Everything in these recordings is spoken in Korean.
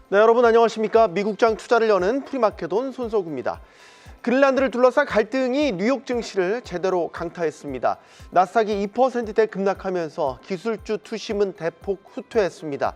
네, 여러분 안녕하십니까? 미국장 투자를 여는 프리마켓온 손석구입니다. 그린란드를 둘러싼 갈등이 뉴욕 증시를 제대로 강타했습니다. 나스닥이 2%대 급락하면서 기술주 투심은 대폭 후퇴했습니다.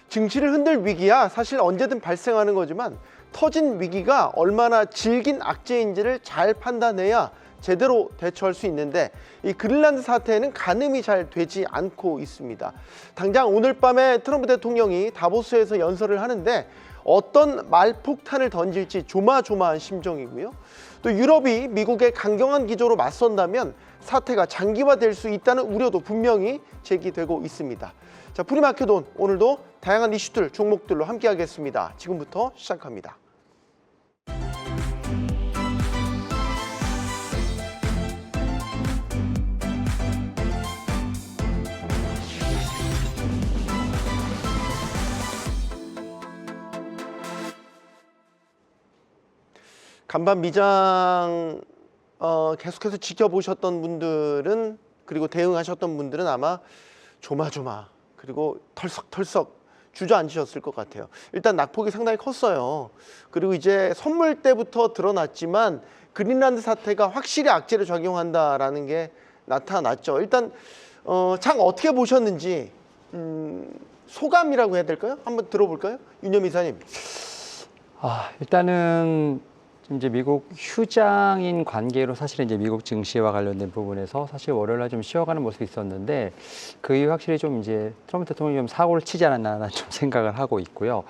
증시를 흔들 위기야 사실 언제든 발생하는 거지만 터진 위기가 얼마나 질긴 악재인지를 잘 판단해야 제대로 대처할 수 있는데 이 그린란드 사태에는 가늠이 잘 되지 않고 있습니다. 당장 오늘 밤에 트럼프 대통령이 다보스에서 연설을 하는데 어떤 말폭탄을 던질지 조마조마한 심정이고요. 또 유럽이 미국의 강경한 기조로 맞선다면 사태가 장기화될 수 있다는 우려도 분명히 제기되고 있습니다. 자, 프리마켓온 오늘도 다양한 이슈들, 종목들로 함께하겠습니다. 지금부터 시작합니다. 간밤 미장 계속해서 지켜보셨던 분들은 그리고 대응하셨던 분들은 아마 조마조마 그리고 털썩털썩 주저앉으셨을 것 같아요. 일단 낙폭이 상당히 컸어요. 그리고 이제 선물 때부터 드러났지만 그린란드 사태가 확실히 악재로 작용한다라는 게 나타났죠. 일단 장 어떻게 보셨는지 소감이라고 해야 될까요? 한번 들어볼까요? 윤여미 이사님. 일단은 이제 미국 휴장인 관계로 사실 이제 미국 증시와 관련된 부분에서 사실 월요일날 좀 쉬어가는 모습이 있었는데 그 이후 확실히 좀 이제 트럼프 대통령이 좀 사고를 치지 않았나 좀 생각을 하고 있고요.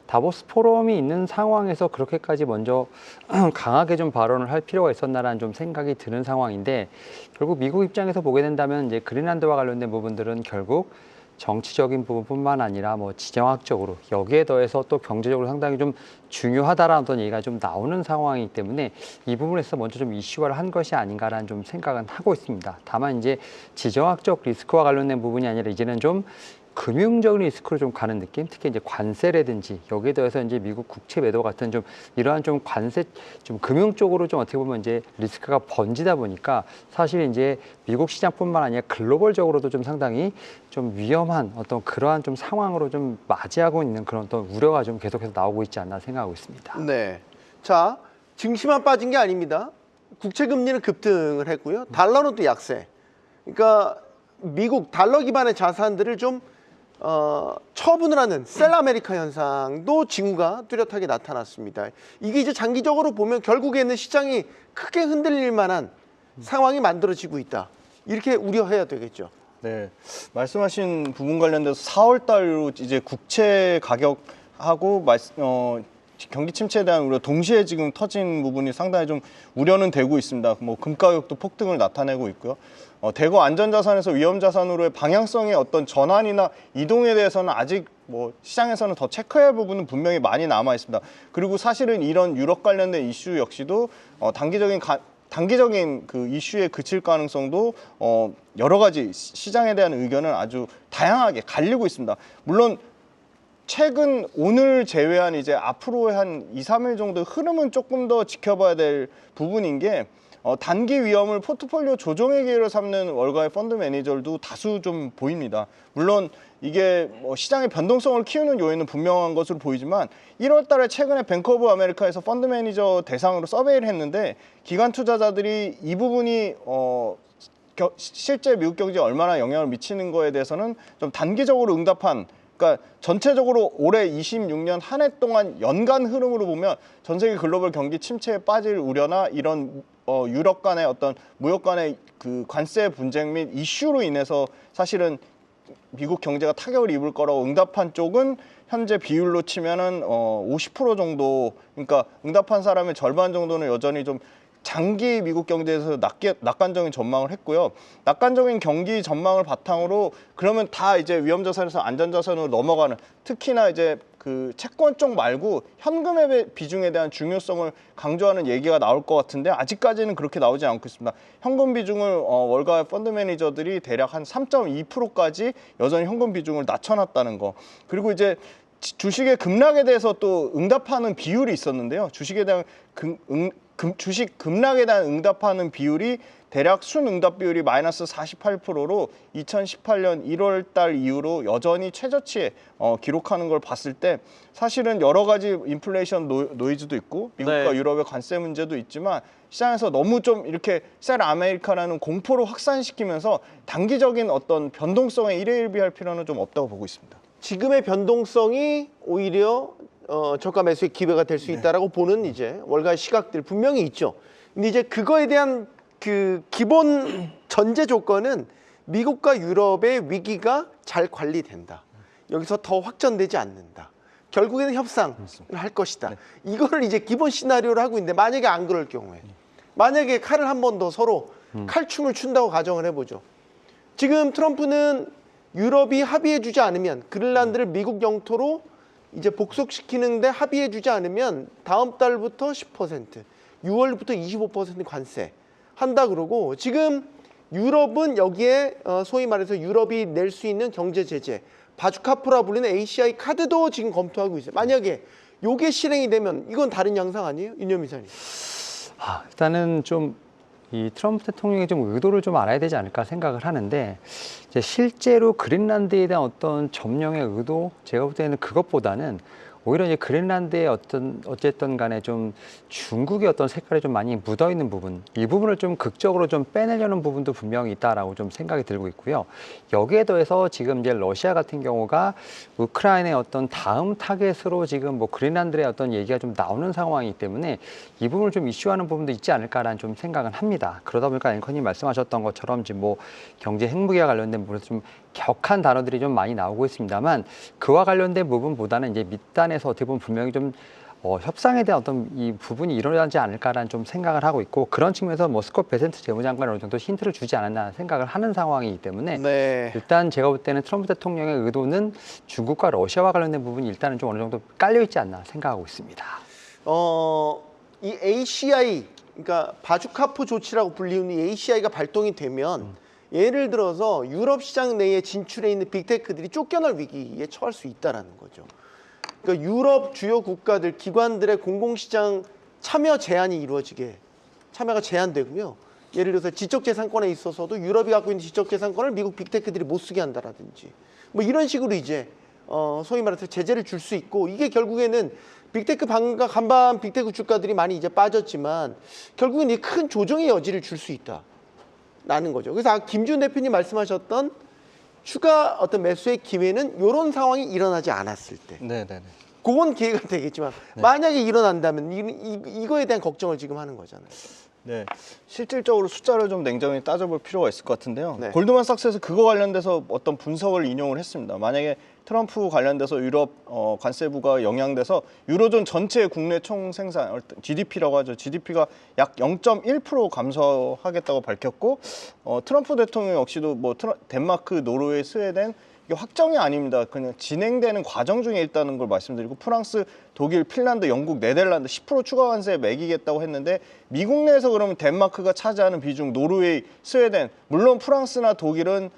다보스 포럼이 있는 상황에서 그렇게까지 먼저 강하게 좀 발언을 할 필요가 있었나라는 좀 생각이 드는 상황인데 결국 미국 입장에서 보게 된다면 이제 그린란드와 관련된 부분들은 결국 정치적인 부분뿐만 아니라 뭐 지정학적으로 여기에 더해서 또 경제적으로 상당히 좀 중요하다라는 어떤 얘기가 좀 나오는 상황이기 때문에 이 부분에서 먼저 좀 이슈화를 한 것이 아닌가라는 좀 생각은 하고 있습니다. 다만 이제 지정학적 리스크와 관련된 부분이 아니라 이제는 좀 금융적인 리스크로 좀 가는 느낌, 특히 이제 관세라든지 여기에 더해서 이제 미국 국채 매도 같은 좀 이러한 좀 관세, 좀 금융 쪽으로 좀 어떻게 보면 이제 리스크가 번지다 보니까 사실 이제 미국 시장뿐만 아니라 글로벌적으로도 좀 상당히 좀 위험한 어떤 그러한 좀 상황으로 좀 맞이하고 있는 그런 어떤 우려가 좀 계속해서 나오고 있지 않나 생각하고 있습니다. 네, 자 증시만 빠진 게 아닙니다. 국채 금리는 급등을 했고요. 달러는 또 약세. 그러니까 미국 달러 기반의 자산들을 좀 처분을 하는 셀 아메리카 현상도 징후가 뚜렷하게 나타났습니다. 이게 이제 장기적으로 보면 결국에는 시장이 크게 흔들릴 만한 상황이 만들어지고 있다. 이렇게 우려해야 되겠죠. 네, 말씀하신 부분 관련돼서 4월 달로 이제 국채 가격하고 경기 침체에 대한 우려 동시에 지금 터진 부분이 상당히 좀 우려는 되고 있습니다. 뭐 금 가격도 폭등을 나타내고 있고요. 대거 안전자산에서 위험자산으로의 방향성의 어떤 전환이나 이동에 대해서는 아직 뭐 시장에서는 더 체크해야 할 부분은 분명히 많이 남아 있습니다. 그리고 사실은 이런 유럽 관련된 이슈 역시도 단기적인 그 이슈에 그칠 가능성도 여러 가지 시장에 대한 의견은 아주 다양하게 갈리고 있습니다. 물론 최근 오늘 제외한 이제 앞으로의 한 2, 3일 정도 흐름은 조금 더 지켜봐야 될 부분인 게 단기 위험을 포트폴리오 조정의 기회로 삼는 월가의 펀드 매니저들도 다수 좀 보입니다. 물론 이게 뭐 시장의 변동성을 키우는 요인은 분명한 것으로 보이지만 1월 달에 최근에 뱅크 오브 아메리카에서 펀드 매니저 대상으로 서베이를 했는데 기관 투자자들이 이 부분이 실제 미국 경제에 얼마나 영향을 미치는 거에 대해서는 좀 단기적으로 응답한, 그러니까 전체적으로 올해 26년 한 해 동안 연간 흐름으로 보면 전 세계 글로벌 경기 침체에 빠질 우려나 이런 유럽 간의 어떤 무역 간의 그 관세 분쟁 및 이슈로 인해서 사실은 미국 경제가 타격을 입을 거라고 응답한 쪽은 현재 비율로 치면은 50% 정도, 그러니까 응답한 사람의 절반 정도는 여전히 좀 장기 미국 경제에서 낙관적인 전망을 했고요. 낙관적인 경기 전망을 바탕으로 그러면 다 이제 위험자산에서 안전자산으로 넘어가는, 특히나 이제 그 채권 쪽 말고 현금의 비중에 대한 중요성을 강조하는 얘기가 나올 것 같은데 아직까지는 그렇게 나오지 않고 있습니다. 현금 비중을 월가 펀드 매니저들이 대략 한 3.2%까지 여전히 현금 비중을 낮춰놨다는 거. 그리고 이제 주식의 급락에 대해서 또 응답하는 비율이 있었는데요. 주식에 대한 주식 급락에 대한 응답하는 비율이 대략 순응답 비율이 마이너스 48%로 2018년 1월 달 이후로 여전히 최저치에 기록하는 걸 봤을 때 사실은 여러 가지 인플레이션 노이즈도 있고 미국과 네. 유럽의 관세 문제도 있지만 시장에서 너무 좀 이렇게 셀 아메리카라는 공포를 확산시키면서 단기적인 어떤 변동성에 일희일비할 필요는 좀 없다고 보고 있습니다. 지금의 변동성이 오히려 저가 매수의 기회가 될 수 있다라고 보는 이제 월가의 시각들 분명히 있죠. 근데 이제 그거에 대한 그 기본 전제 조건은 미국과 유럽의 위기가 잘 관리된다. 여기서 더 확전되지 않는다. 결국에는 협상을 할 것이다. 이거를 이제 기본 시나리오를 하고 있는데 만약에 안 그럴 경우에 만약에 칼을 한 번 더 서로 칼춤을 춘다고 가정을 해보죠. 지금 트럼프는 유럽이 합의해주지 않으면 그린란드를 미국 영토로 이제 복속시키는데 합의해주지 않으면 다음 달부터 10%, 6월부터 25% 관세 한다 그러고 지금 유럽은 여기에 소위 말해서 유럽이 낼 수 있는 경제 제재, 바주카포라 불리는 ACI 카드도 지금 검토하고 있어요. 만약에 요게 실행이 되면 이건 다른 양상 아니에요? 윤여미 이사님. 일단은 좀 이 트럼프 대통령의 좀 의도를 좀 알아야 되지 않을까 생각을 하는데 이제 실제로 그린란드에 대한 어떤 점령의 의도 제가 볼 때는 그것보다는 오히려 이제 그린란드의 어쨌든 간에 좀 중국의 어떤 색깔이 좀 많이 묻어 있는 부분, 이 부분을 좀 극적으로 좀 빼내려는 부분도 분명히 있다라고 좀 생각이 들고 있고요. 여기에 더해서 지금 이제 러시아 같은 경우가 우크라이나의 어떤 다음 타겟으로 지금 뭐 그린란드의 어떤 얘기가 좀 나오는 상황이기 때문에 이 부분을 좀 이슈하는 부분도 있지 않을까라는 좀 생각은 합니다. 그러다 보니까 앵커님 말씀하셨던 것처럼 지금 뭐 경제 핵무기와 관련된 부분에서 좀 격한 단어들이 좀 많이 나오고 있습니다만 그와 관련된 부분보다는 이제 밑단에서 어떻게 보면 분명히 좀 협상에 대한 어떤 이 부분이 일어나지 않을까라는 좀 생각을 하고 있고 그런 측면에서 뭐 스콧 베센트 재무장관이 어느 정도 힌트를 주지 않았나 생각을 하는 상황이기 때문에 네. 일단 제가 볼 때는 트럼프 대통령의 의도는 중국과 러시아와 관련된 부분이 일단은 좀 어느 정도 깔려 있지 않나 생각하고 있습니다. 이 ACI 그러니까 바주카포 조치라고 불리는 이 ACI가 발동이 되면 예를 들어서 유럽 시장 내에 진출해 있는 빅테크들이 쫓겨날 위기에 처할 수 있다라는 거죠. 그러니까 유럽 주요 국가들 기관들의 공공시장 참여 제한이 이루어지게 참여가 제한되고요. 예를 들어서 지적재산권에 있어서도 유럽이 갖고 있는 지적재산권을 미국 빅테크들이 못 쓰게 한다라든지 뭐 이런 식으로 이제 소위 말해서 제재를 줄 수 있고 이게 결국에는 빅테크 반가 간반 빅테크 주가들이 많이 이제 빠졌지만 결국은 이 큰 조정의 여지를 줄 수 있다라는 거죠. 그래서 김준 대표님 말씀하셨던 추가 어떤 매수의 기회는 이런 상황이 일어나지 않았을 때 네네네. 그건 기회가 되겠지만 만약에 일어난다면 이거에 대한 걱정을 지금 하는 거잖아요. 네, 실질적으로 숫자를 좀 냉정히 따져볼 필요가 있을 것 같은데요. 네. 골드만삭스에서 그거 관련돼서 어떤 분석을 인용을 했습니다. 만약에 트럼프 관련돼서 유럽 관세부가 영향돼서 유로존 전체 국내 총생산 GDP라고 하죠. GDP가 약 0.1% 감소하겠다고 밝혔고 트럼프 대통령 역시도 뭐 덴마크, 노르웨이, 스웨덴 이게 확정이 아닙니다. 그냥 진행되는 과정 중에 있다는 걸 말씀드리고 프랑스, 독일, 핀란드, 영국, 네덜란드 10% 추가 관세 매기겠다고 했는데 미국 내에서 그러면 덴마크가 차지하는 비중, 노르웨이, 스웨덴 물론 프랑스나 독일은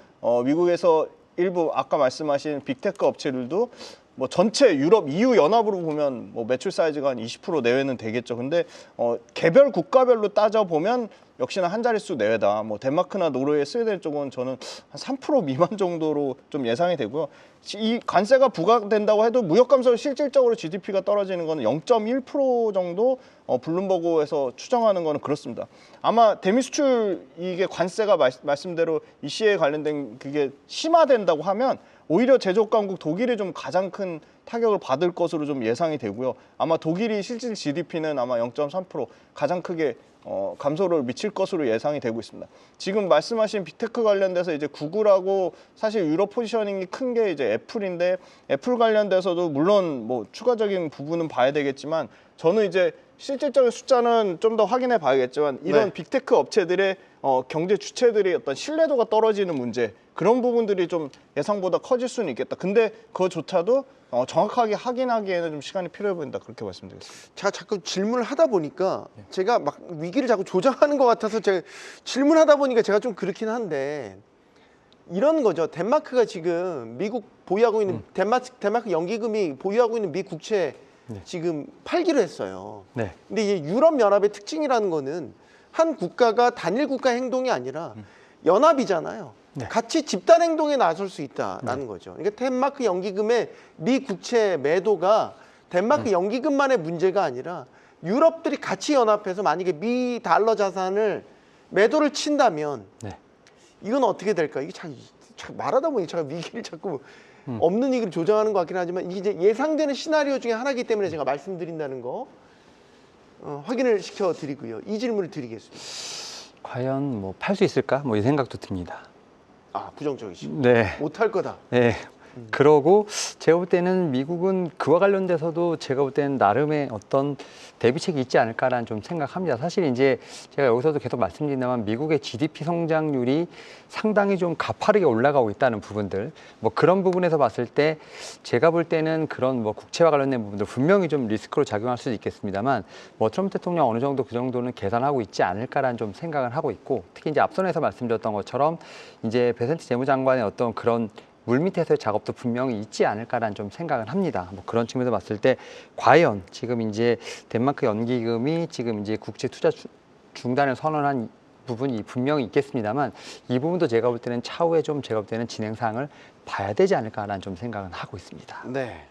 미국에서 일부 아까 말씀하신 빅테크 업체들도 뭐 전체 유럽 EU 연합으로 보면 뭐 매출 사이즈가 한 20% 내외는 되겠죠. 근데 개별 국가별로 따져 보면 역시나 한 자릿수 내외다. 뭐 덴마크나 노르웨이, 스웨덴 쪽은 저는 한 3% 미만 정도로 좀 예상이 되고요. 이 관세가 부과된다고 해도 무역 감소 실질적으로 GDP가 떨어지는 거는 0.1% 정도 블룸버그에서 추정하는 거는 그렇습니다. 아마 대미 수출 이게 관세가 말씀대로 이 시에 관련된 그게 심화된다고 하면 오히려 제조업 강국 독일이 좀 가장 큰 타격을 받을 것으로 좀 예상이 되고요. 아마 독일이 실질 GDP는 아마 0.3% 가장 크게 감소를 미칠 것으로 예상이 되고 있습니다. 지금 말씀하신 빅테크 관련돼서 이제 구글하고 사실 유럽 포지셔닝이 큰 게 이제 애플인데 애플 관련돼서도 물론 뭐 추가적인 부분은 봐야 되겠지만 저는 이제 실질적인 숫자는 좀 더 확인해 봐야겠지만 이런 빅테크 업체들의 경제 주체들이 어떤 신뢰도가 떨어지는 문제 그런 부분들이 좀 예상보다 커질 수는 있겠다. 근데 그거조차도 정확하게 확인하기에는 좀 시간이 필요해 보인다. 그렇게 말씀드리겠습니다. 제가 자꾸 질문을 하다 보니까 제가 막 위기를 자꾸 조장하는 것 같아서 제가 질문하다 보니까 제가 좀 그렇긴 한데 이런 거죠. 덴마크가 지금 미국 보유하고 있는 덴마크 연기금이 보유하고 있는 미 국채 네. 지금 팔기로 했어요. 네. 근데 이제 유럽 연합의 특징이라는 거는 한 국가가 단일 국가 행동이 아니라 연합이잖아요. 네. 같이 집단 행동에 나설 수 있다라는 거죠. 그러니까 덴마크 연기금의 미 국채 매도가 덴마크 연기금만의 문제가 아니라 유럽들이 같이 연합해서 만약에 미 달러 자산을 매도를 친다면 네. 이건 어떻게 될까? 이게 참 말하다 보니 제가 위기를 자꾸 없는 위기를 조장하는 것 같긴 하지만 이게 이제 예상되는 시나리오 중에 하나이기 때문에 제가 말씀드린다는 거 확인을 시켜드리고요. 이 질문을 드리겠습니다. 과연 뭐 팔 수 있을까? 뭐 이 생각도 듭니다. 아, 부정적이시고 네. 못할 거다. 네. 그러고 제가 볼 때는 미국은 그와 관련돼서도 제가 볼 때는 나름의 어떤 대비책이 있지 않을까라는 좀 생각합니다. 사실 이제 제가 여기서도 계속 말씀드린다만 미국의 GDP 성장률이 상당히 좀 가파르게 올라가고 있다는 부분들, 뭐 그런 부분에서 봤을 때 제가 볼 때는 그런 뭐 국채와 관련된 부분들 분명히 좀 리스크로 작용할 수도 있겠습니다만 뭐 트럼프 대통령 어느 정도 그 정도는 계산하고 있지 않을까라는 좀 생각을 하고 있고, 특히 이제 앞선에서 말씀드렸던 것처럼 이제 베센트 재무장관의 어떤 그런 물밑에서의 작업도 분명히 있지 않을까라는 좀 생각을 합니다. 뭐 그런 측면에서 봤을 때 과연 지금 이제 덴마크 연기금이 지금 이제 국제 투자 중단을 선언한 부분이 분명히 있겠습니다만 이 부분도 제가 볼 때는 차후에 좀 제가 볼 때는 진행 사항을 봐야 되지 않을까라는 좀 생각은 하고 있습니다. 네.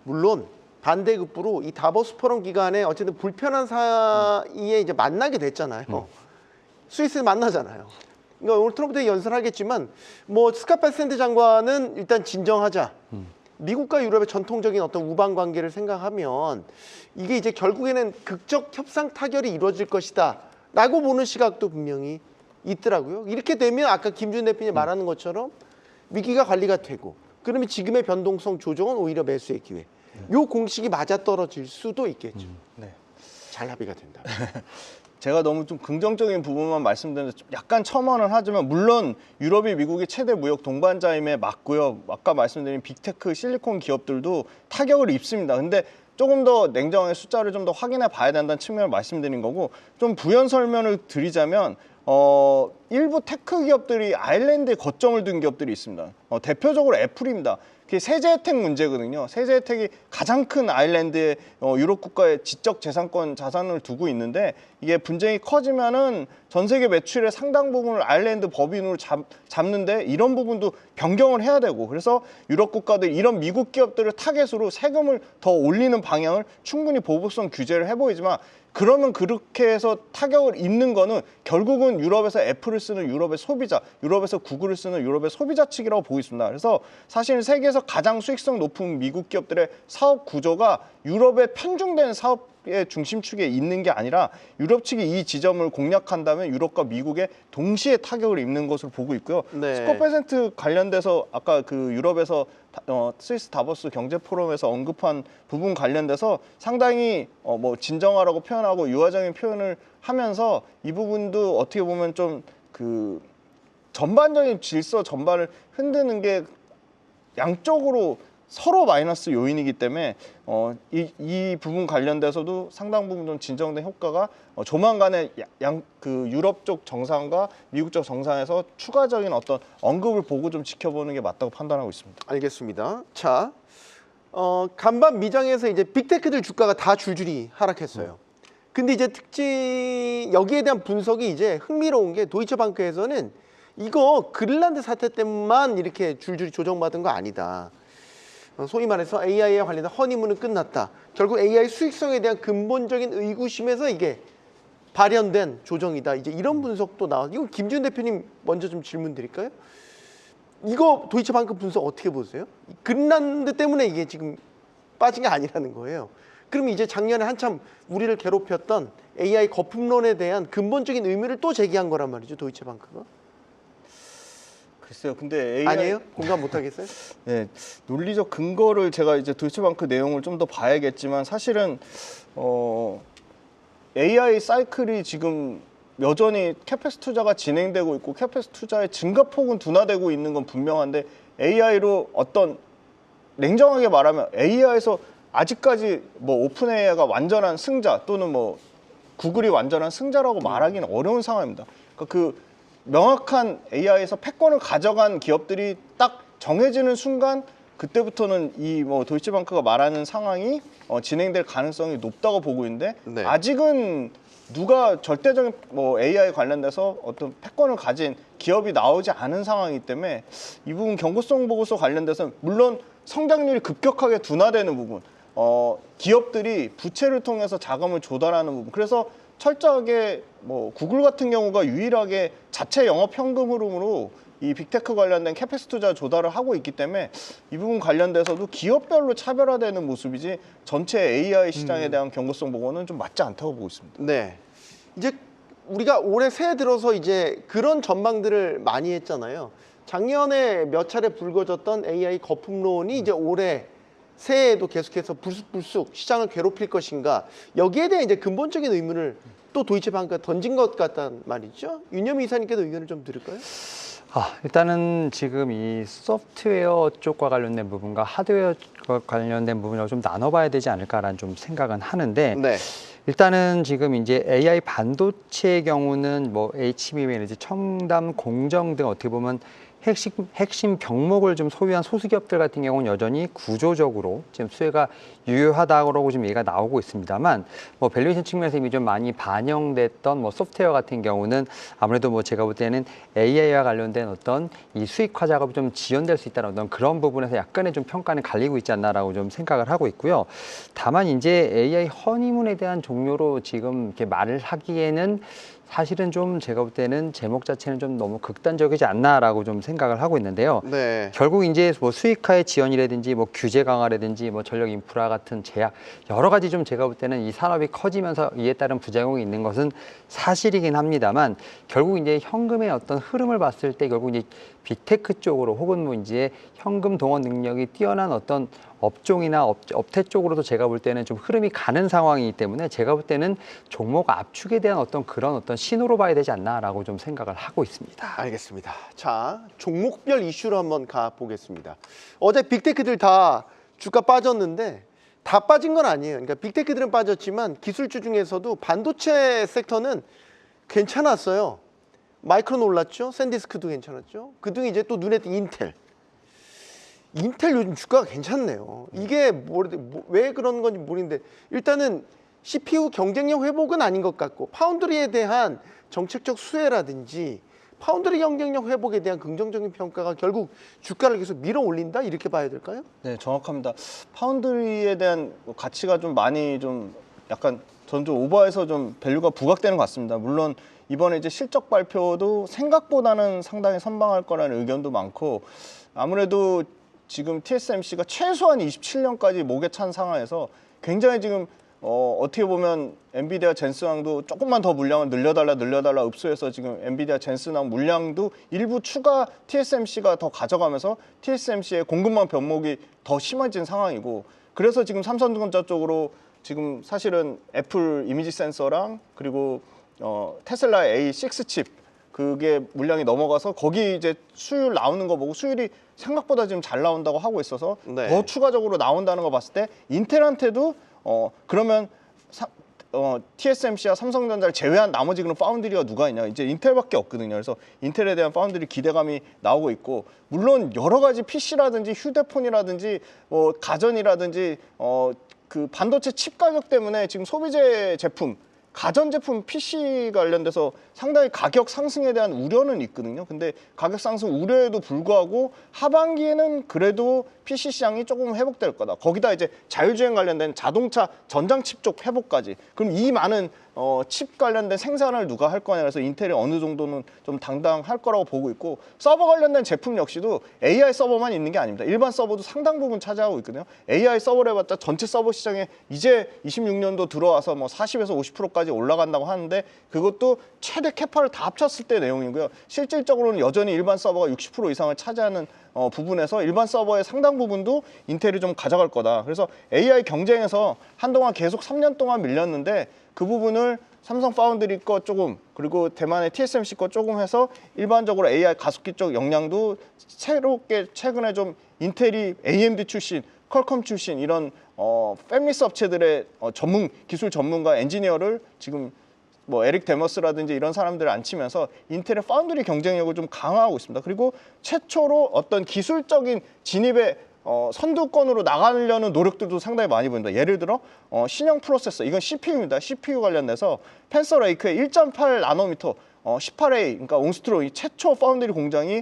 물론 반대급부로 이 다보스 포럼 기간에 어쨌든 불편한 사이에 이제 만나게 됐잖아요. 스위스에 만나잖아요. 그러니까 오늘 트럼프 대통령이 연설하겠지만 뭐 스캇 베센트 장관은 일단 진정하자. 미국과 유럽의 전통적인 어떤 우방 관계를 생각하면 이게 이제 결국에는 극적 협상 타결이 이루어질 것이다라고 보는 시각도 분명히 있더라고요. 이렇게 되면 아까 김준 대표님 말하는 것처럼 위기가 관리가 되고 그러면 지금의 변동성 조정은 오히려 매수의 기회. 요 공식이 맞아떨어질 수도 있겠죠. 네. 잘 합의가 된다. 제가 너무 좀 긍정적인 부분만 말씀드리는데 좀 약간 첨언을 하지만 물론 유럽이 미국의 최대 무역 동반자임에 맞고요. 아까 말씀드린 빅테크 실리콘 기업들도 타격을 입습니다. 근데 조금 더 냉정하게 숫자를 좀 더 확인해 봐야 된다는 측면을 말씀드린 거고, 좀 부연 설명을 드리자면 일부 테크 기업들이 아일랜드에 거점을 둔 기업들이 있습니다. 대표적으로 애플입니다. 그게 세제 혜택 문제거든요. 세제 혜택이 가장 큰 아일랜드의 유럽 국가의 지적 재산권 자산을 두고 있는데 이게 분쟁이 커지면은 전 세계 매출의 상당 부분을 아일랜드 법인으로 잡는데 이런 부분도 변경을 해야 되고, 그래서 유럽 국가들 이런 미국 기업들을 타겟으로 세금을 더 올리는 방향을 충분히 보복성 규제를 해보이지만, 그러면 그렇게 해서 타격을 입는 거는 결국은 유럽에서 애플을 쓰는 유럽의 소비자, 유럽에서 구글을 쓰는 유럽의 소비자 측이라고 보고 있습니다. 그래서 사실 세계에서 가장 수익성 높은 미국 기업들의 사업 구조가 유럽에 편중된 사업의 중심축에 있는 게 아니라 유럽 측이 이 지점을 공략한다면 유럽과 미국에 동시에 타격을 입는 것으로 보고 있고요. 네. 스캇 베센트 관련돼서 아까 그 유럽에서 스위스 다보스 경제 포럼에서 언급한 부분 관련돼서 상당히 뭐 진정하라고 표현하고 유화적인 표현을 하면서 이 부분도 어떻게 보면 좀 그 전반적인 질서 전반을 흔드는 게 양쪽으로 서로 마이너스 요인이기 때문에 이 부분 관련돼서도 상당 부분 좀 진정된 효과가 조만간에 그 유럽 쪽 정상과 미국 쪽 정상에서 추가적인 어떤 언급을 보고 좀 지켜보는 게 맞다고 판단하고 있습니다. 알겠습니다. 자, 간밤 미장에서 이제 빅테크들 주가가 다 줄줄이 하락했어요. 근데 이제 여기에 대한 분석이 이제 흥미로운 게 도이체방크에서는 이거 그린란드 사태 때문만 이렇게 줄줄이 조정받은 거 아니다. 소위 말해서 AI에 관련된 허니문은 끝났다. 결국 AI 수익성에 대한 근본적인 의구심에서 이게 발현된 조정이다. 이제 이런 분석도 나와. 이거 김준 대표님 먼저 좀 질문 드릴까요? 이거 도이체방크 분석 어떻게 보세요? 그린란드 때문에 이게 지금 빠진 게 아니라는 거예요. 그럼 이제 작년에 한참 우리를 괴롭혔던 AI 거품론에 대한 근본적인 의미를 또 제기한 거란 말이죠, 도이체방크가. 글쎄요, 근데 AI 아니에요? 공감 못 하겠어요? 네, 논리적 근거를 제가 이제 도이체방크 내용을 좀 더 봐야겠지만 사실은 AI 사이클이 지금 여전히 캐페스 투자가 진행되고 있고 캐페스 투자의 증가폭은 둔화되고 있는 건 분명한데, AI로 어떤 냉정하게 말하면 AI에서 아직까지 뭐 오픈 AI가 완전한 승자 또는 뭐 구글이 완전한 승자라고 말하기는 어려운 상황입니다. 그러니까 그 명확한 AI에서 패권을 가져간 기업들이 딱 정해지는 순간 그때부터는 이 뭐 도이치방크가 말하는 상황이 진행될 가능성이 높다고 보고 있는데 네. 아직은 누가 절대적인 뭐 AI 관련돼서 어떤 패권을 가진 기업이 나오지 않은 상황이기 때문에 이 부분 경고성 보고서 관련돼서 물론 성장률이 급격하게 둔화되는 부분, 기업들이 부채를 통해서 자금을 조달하는 부분, 그래서 철저하게 뭐 구글 같은 경우가 유일하게 자체 영업 현금 흐름으로 이 빅테크 관련된 캐펙스 투자 조달을 하고 있기 때문에 이 부분 관련돼서도 기업별로 차별화되는 모습이지 전체 AI 시장에 대한 경고성 보고는 좀 맞지 않다고 보고 있습니다. 네. 이제 우리가 올해 새해 들어서 이제 그런 전망들을 많이 했잖아요. 작년에 몇 차례 불거졌던 AI 거품론이 이제 올해 새해에도 계속해서 불쑥불쑥 시장을 괴롭힐 것인가, 여기에 대한 이제 근본적인 의문을 또 도이치방크가 던진 것 같단 말이죠. 윤여미 이사님께도 의견을 좀 들을까요? 일단은 지금 이 소프트웨어 쪽과 관련된 부분과 하드웨어와 관련된 부분을 좀 나눠봐야 되지 않을까라는 좀 생각은 하는데, 네. 일단은 지금 이제 AI 반도체의 경우는 뭐 HBM, 이제 첨단 공정 등 어떻게 보면 핵심 병목을 좀 소유한 소수기업들 같은 경우는 여전히 구조적으로 지금 수혜가 유효하다고 지금 얘기가 나오고 있습니다만, 뭐 밸류에이션 측면에서 이미 좀 많이 반영됐던 뭐 소프트웨어 같은 경우는 아무래도 뭐 제가 볼 때는 AI와 관련된 어떤 이 수익화 작업이 좀 지연될 수 있다는 어떤 그런 부분에서 약간의 좀 평가는 갈리고 있지 않나라고 좀 생각을 하고 있고요. 다만 이제 AI 허니문에 대한 종료로 지금 이렇게 말을 하기에는 사실은 좀 제가 볼 때는 제목 자체는 좀 너무 극단적이지 않나라고 좀 생각을 하고 있는데요. 네. 결국 이제 뭐 수익화의 지연이라든지 뭐 규제 강화라든지 뭐 전력 인프라 같은 제약, 여러 가지 좀 제가 볼 때는 이 산업이 커지면서 이에 따른 부작용이 있는 것은 사실이긴 합니다만, 결국 이제 현금의 어떤 흐름을 봤을 때 결국 이제 빅테크 쪽으로 혹은 뭐 이제 현금 동원 능력이 뛰어난 어떤 업종이나 업태 쪽으로도 제가 볼 때는 좀 흐름이 가는 상황이기 때문에 제가 볼 때는 종목 압축에 대한 어떤 그런 어떤 신호로 봐야 되지 않나라고 좀 생각을 하고 있습니다. 알겠습니다. 자, 종목별 이슈로 한번 가보겠습니다. 어제 빅테크들 다 주가 빠졌는데 다 빠진 건 아니에요. 그러니까 빅테크들은 빠졌지만 기술주 중에서도 반도체 섹터는 괜찮았어요. 마이크론 올랐죠. 샌디스크도 괜찮았죠. 그중에 이제 또 눈에 띈 인텔 요즘 주가가 괜찮네요. 이게 왜 그런 건지 모르겠는데, 일단은 CPU 경쟁력 회복은 아닌 것 같고, 파운드리에 대한 정책적 수혜라든지 파운드리 경쟁력 회복에 대한 긍정적인 평가가 결국 주가를 계속 밀어 올린다, 이렇게 봐야 될까요? 네, 정확합니다. 파운드리에 대한 가치가 좀 많이 좀 약간 전 좀 오버해서 좀 밸류가 부각되는 것 같습니다. 물론 이번에 이제 실적 발표도 생각보다는 상당히 선방할 거라는 의견도 많고, 아무래도 지금 TSMC가 최소한 27년까지 목에 찬 상황에서 굉장히 지금 어떻게 보면 엔비디아 젠슨왕도 조금만 더 물량을 늘려달라 읍소해서 지금 엔비디아 젠슨왕 물량도 일부 추가 TSMC가 더 가져가면서 TSMC의 공급망 변목이 더 심해진 상황이고, 그래서 지금 삼성전자 쪽으로 지금 사실은 애플 이미지 센서랑 그리고 테슬라의 A6 칩 그게 물량이 넘어가서 거기 이제 수율 나오는 거 보고 수율이 생각보다 지금 잘 나온다고 하고 있어서 네. 더 추가적으로 나온다는 거 봤을 때 인텔한테도 그러면 TSMC와 삼성전자를 제외한 나머지 그런 파운드리가 누가 있냐, 이제 인텔밖에 없거든요. 그래서 인텔에 대한 파운드리 기대감이 나오고 있고, 물론 여러 가지 PC라든지 휴대폰이라든지 가전이라든지 그 반도체 칩 가격 때문에 지금 소비재 제품, 가전제품 PC 관련돼서 상당히 가격 상승에 대한 우려는 있거든요. 근데 가격 상승 우려에도 불구하고 하반기에는 그래도 PC 시장이 조금 회복될 거다. 거기다 이제 자율주행 관련된 자동차 전장칩 쪽 회복까지. 그럼 이 많은 칩 관련된 생산을 누가 할 거냐, 그래서 인텔이 어느 정도는 좀 당당할 거라고 보고 있고, 서버 관련된 제품 역시도 AI 서버만 있는 게 아닙니다. 일반 서버도 상당 부분 차지하고 있거든요. AI 서버를 해봤자 전체 서버 시장에 이제 26년도 들어와서 뭐 40에서 50%까지 올라간다고 하는데, 그것도 최대 캐파를 다 합쳤을 때 내용이고요. 실질적으로는 여전히 일반 서버가 60% 이상을 차지하는 부분에서 일반 서버의 상당 부분도 인텔이 좀 가져갈 거다. 그래서 AI 경쟁에서 한동안 계속 3년 동안 밀렸는데 그 부분을 삼성 파운드리 거 조금, 그리고 대만의 TSMC 거 조금 해서 일반적으로 AI 가속기 쪽 역량도 새롭게 최근에 좀 인텔이 AMD 출신, 퀄컴 출신 이런 패밀리스 업체들의 기술 전문가 엔지니어를 지금 뭐 에릭 데머스라든지 이런 사람들을 안 치면서 인텔의 파운드리 경쟁력을 좀 강화하고 있습니다. 그리고 최초로 어떤 기술적인 진입에 선두권으로 나가려는 노력들도 상당히 많이 보입니다. 예를 들어 신형 프로세서, 이건 CPU입니다. CPU 관련돼서 펜서 레이크의 1.8 나노미터 18A, 그러니까 옹스트로이 최초 파운드리 공장이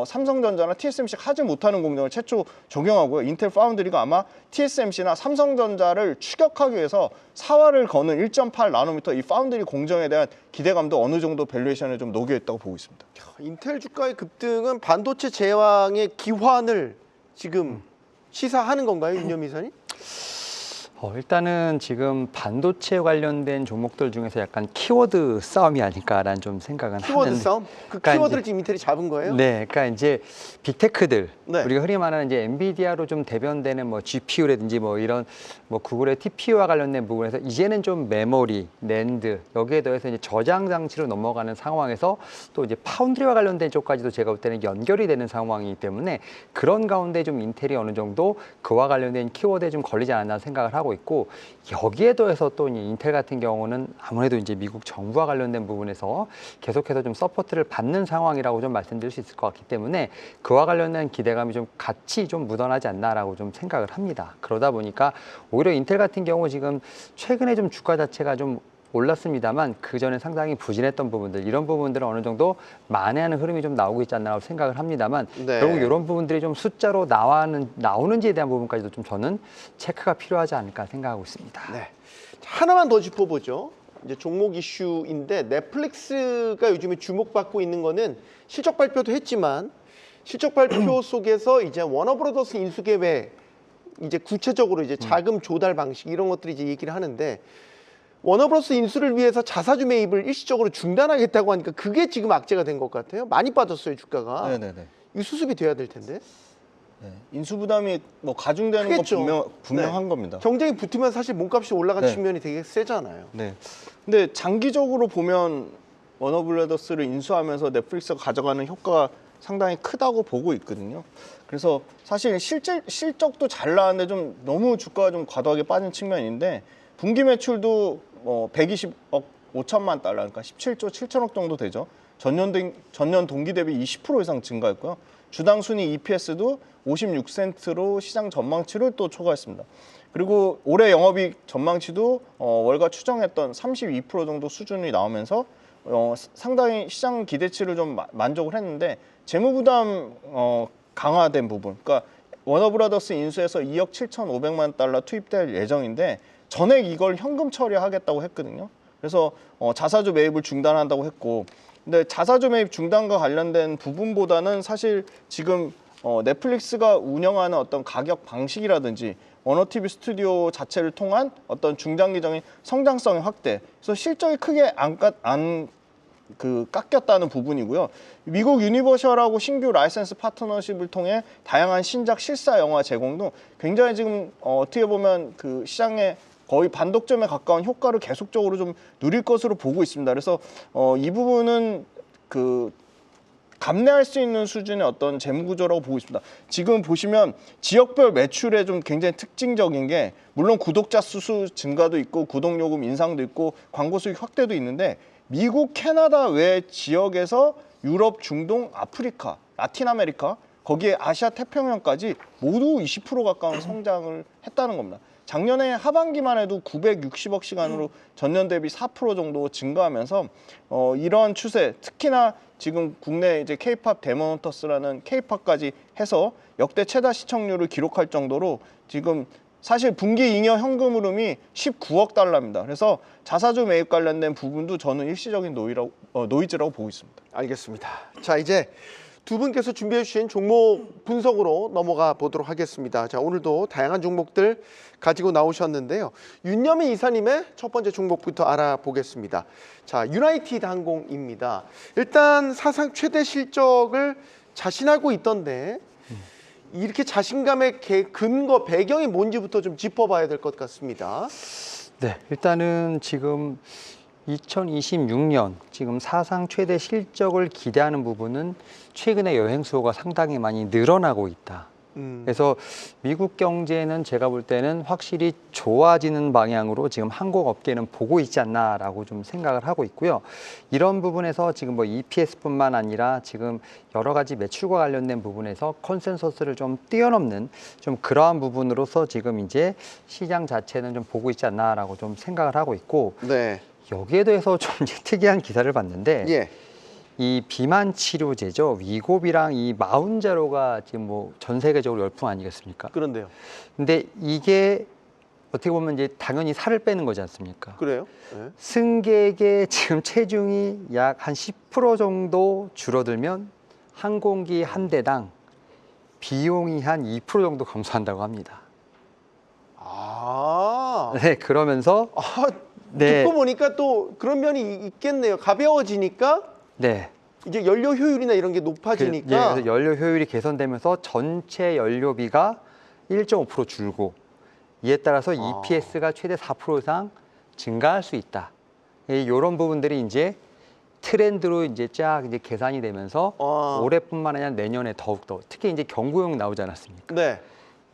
삼성전자나 TSMC가 하지 못하는 공정을 최초 적용하고요. 인텔 파운드리가 아마 TSMC나 삼성전자를 추격하기 위해서 사활을 거는 1.8 나노미터 이 파운드리 공정에 대한 기대감도 어느 정도 밸류에이션에 좀 녹여 있다고 보고 있습니다. 인텔 주가의 급등은 반도체 제왕의 기환을 지금 시사하는 건가요, 윤여미 이사님? 일단은 지금 반도체 관련된 종목들 중에서 약간 키워드 싸움이 아닐까라는 좀 생각은 키워드 하는데. 싸움? 그 그러니까 키워드를 이제- 지금 인텔이 잡은 거예요? 네, 그러니까 이제 빅테크들, 네. 우리가 흔히 말하는 이제 엔비디아로 좀 대변되는 뭐 GPU라든지 뭐 이런 뭐 구글의 TPU와 관련된 부분에서 이제는 좀 메모리, 낸드 여기에 더해서 이제 저장 장치로 넘어가는 상황에서 또 이제 파운드리와 관련된 쪽까지도 제가 볼 때는 연결이 되는 상황이기 때문에 그런 가운데 좀 인텔이 어느 정도 그와 관련된 키워드에 좀 걸리지 않았나 생각을 하고 있고, 여기에 더해서 또 인텔 같은 경우는 아무래도 이제 미국 정부와 관련된 부분에서 계속해서 좀 서포트를 받는 상황이라고 좀 말씀드릴 수 있을 것 같기 때문에 그와 관련된 기대감이 좀 같이 좀 묻어나지 않나라고 좀 생각을 합니다. 그러다 보니까 오히려 인텔 같은 경우 지금 최근에 좀 주가 자체가 좀 올랐습니다만 그 전에 상당히 부진했던 부분들, 이런 부분들은 어느 정도 만회하는 흐름이 좀 나오고 있지 않나라고 생각을 합니다만 네. 결국 이런 부분들이 좀 숫자로 나오는지에 대한 부분까지도 좀 저는 체크가 필요하지 않을까 생각하고 있습니다. 네. 하나만 더 짚어보죠. 이제 종목 이슈인데 넷플릭스가 요즘에 주목받고 있는 거는 실적 발표도 했지만 실적 발표 속에서 이제 워너브라더스 인수 계획, 이제 구체적으로 이제 자금 조달 방식 이런 것들이 이제 얘기를 하는데, 워너브라더스 인수를 위해서 자사주 매입을 일시적으로 중단하겠다고 하니까 그게 지금 악재가 된 것 같아요. 많이 빠졌어요, 주가가. 네네네. 이 수습이 돼야 될 텐데. 네. 인수 부담이 뭐 가중되는 크겠죠. 건 분명한 네. 겁니다. 경쟁이 붙으면 사실 몸값이 올라간 네. 측면이 되게 세잖아요. 네. 근데 장기적으로 보면 워너브라더스를 인수하면서 넷플릭스가 가져가는 효과가 상당히 크다고 보고 있거든요. 그래서 사실 실적도 잘 나왔는데 좀 너무 주가가 좀 과도하게 빠진 측면인데, 분기 매출도 120억 5천만 달러, 그러니까 17조 7천억 정도 되죠. 전년 동기 대비 20% 이상 증가했고요. 주당 순이 EPS도 56센트로 시장 전망치를 또 초과했습니다. 그리고 올해 영업이익 전망치도 월가 추정했던 32% 정도 수준이 나오면서 상당히 시장 기대치를 좀 만족을 했는데, 재무부담 강화된 부분, 그러니까 워너브라더스 인수해서 2억 7,500만 달러 투입될 예정인데 전액 이걸 현금 처리하겠다고 했거든요. 그래서 자사주 매입을 중단한다고 했고, 근데 자사주 매입 중단과 관련된 부분보다는 사실 지금 넷플릭스가 운영하는 어떤 가격 방식이라든지 워너TV 스튜디오 자체를 통한 어떤 중장기적인 성장성의 확대, 그래서 실적이 크게 깎였다는 부분이고요. 미국 유니버셜하고 신규 라이센스 파트너십을 통해 다양한 신작 실사 영화 제공도 굉장히 지금 어떻게 보면 그 시장에 거의 반독점에 가까운 효과를 계속적으로 좀 누릴 것으로 보고 있습니다. 그래서 이 부분은 감내할 수 있는 수준의 어떤 재무 구조라고 보고 있습니다. 지금 보시면 지역별 매출에 좀 굉장히 특징적인 게, 물론 구독자 수 증가도 있고 구독 요금 인상도 있고 광고 수익 확대도 있는데, 미국, 캐나다 외 지역에서 유럽, 중동, 아프리카, 라틴 아메리카, 거기에 아시아 태평양까지 모두 20% 가까운 성장을 했다는 겁니다. 작년에 하반기만 해도 960억 시간으로 전년 대비 4% 정도 증가하면서 이런 추세, 특히나 지금 국내 이제 K-팝 데몬헌터스라는 K-팝까지 해서 역대 최다 시청률을 기록할 정도로 지금 사실 분기 잉여 현금 흐름이 19억 달러입니다. 그래서 자사주 매입 관련된 부분도 저는 일시적인 노이즈라고 보고 있습니다. 알겠습니다. 자, 이제 두 분께서 준비해 주신 종목 분석으로 넘어가 보도록 하겠습니다. 자, 오늘도 다양한 종목들 가지고 나오셨는데요. 윤여미 이사님의 첫 번째 종목부터 알아보겠습니다. 자, 유나이티드 항공입니다. 일단 사상 최대 실적을 자신하고 있던데 이렇게 자신감의 근거, 배경이 뭔지부터 좀 짚어봐야 될 것 같습니다. 네, 일단은 지금 2026년 지금 사상 최대 실적을 기대하는 부분은 최근에 여행 수요가 상당히 많이 늘어나고 있다. 그래서 미국 경제는 제가 볼 때는 확실히 좋아지는 방향으로 지금 항공업계는 보고 있지 않나라고 좀 생각을 하고 있고요. 이런 부분에서 지금 뭐 EPS뿐만 아니라 지금 여러 가지 매출과 관련된 부분에서 컨센서스를 좀 뛰어넘는 좀 그러한 부분으로서 지금 이제 시장 자체는 좀 보고 있지 않나라고 좀 생각을 하고 있고, 네. 여기에 대해서 좀 이제 특이한 기사를 봤는데 예. 이 비만 치료제죠. 위고비랑 이 마운제로가 지금 뭐 전 세계적으로 열풍 아니겠습니까? 그런데요. 근데 이게 어떻게 보면 이제 당연히 살을 빼는 거지 않습니까? 그래요? 예. 승객의 지금 체중이 약 한 10% 정도 줄어들면 항공기 한 대당 비용이 한 2% 정도 감소한다고 합니다. 아. 네, 그러면서 아, 네, 듣고 보니까 또 그런 면이 있겠네요. 가벼워지니까 네. 이제 연료 효율이나 이런 게 높아지니까. 그래서 연료 효율이 개선되면서 전체 연료비가 1.5% 줄고, 이에 따라서 EPS가 최대 4% 이상 증가할 수 있다. 이런 부분들이 이제 트렌드로 이제 쫙 이제 계산이 되면서 올해뿐만 아니라 내년에 더욱더, 특히 이제 경구용 나오지 않았습니까? 네.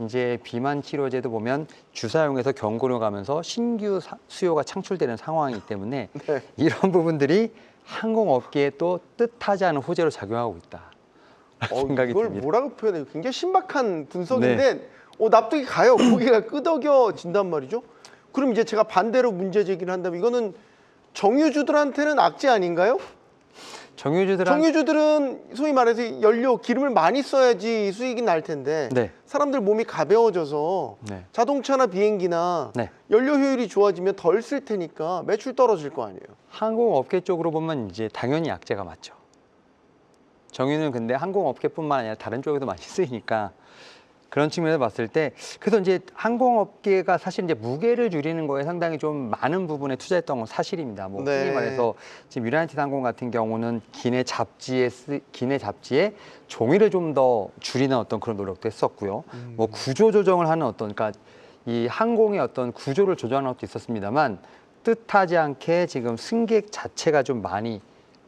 이제 비만 치료제도 보면 주사용에서 경구로 가면서 신규 수요가 창출되는 상황이기 때문에 네. 이런 부분들이 항공업계에 또 뜻하지 않은 호재로 작용하고 있다. 생각이 이걸 듭니다. 뭐라고 표현해요? 굉장히 신박한 분석인데 납득이 가요. 고개가 끄덕여진단 말이죠. 그럼 이제 제가 반대로 문제 제기를 한다면 이거는 정유주들한테는 악재 아닌가요? 정유주들은 소위 말해서 연료, 기름을 많이 써야지 수익이 날 텐데 네. 사람들 몸이 가벼워져서 네. 자동차나 비행기나 네. 연료 효율이 좋아지면 덜 쓸 테니까 매출 떨어질 거 아니에요. 항공업계 쪽으로 보면 이제 당연히 악재가 맞죠. 정유는 근데 항공업계뿐만 아니라 다른 쪽에도 많이 쓰이니까 그런 측면에서 봤을 때, 그래서 이제 항공업계가 사실 이제 무게를 줄이는 거에 상당히 좀 많은 부분에 투자했던 건 사실입니다. 뭐 네. 흔히 말해서 지금 유나이티드 항공 같은 경우는 기내 잡지에 종이를 좀 더 줄이는 어떤 그런 노력도 했었고요. 뭐 구조 조정을 하는 어떤, 그러니까 이 항공의 어떤 구조를 조정하는 것도 있었습니다만 뜻하지 않게 지금 승객 자체가 좀 많이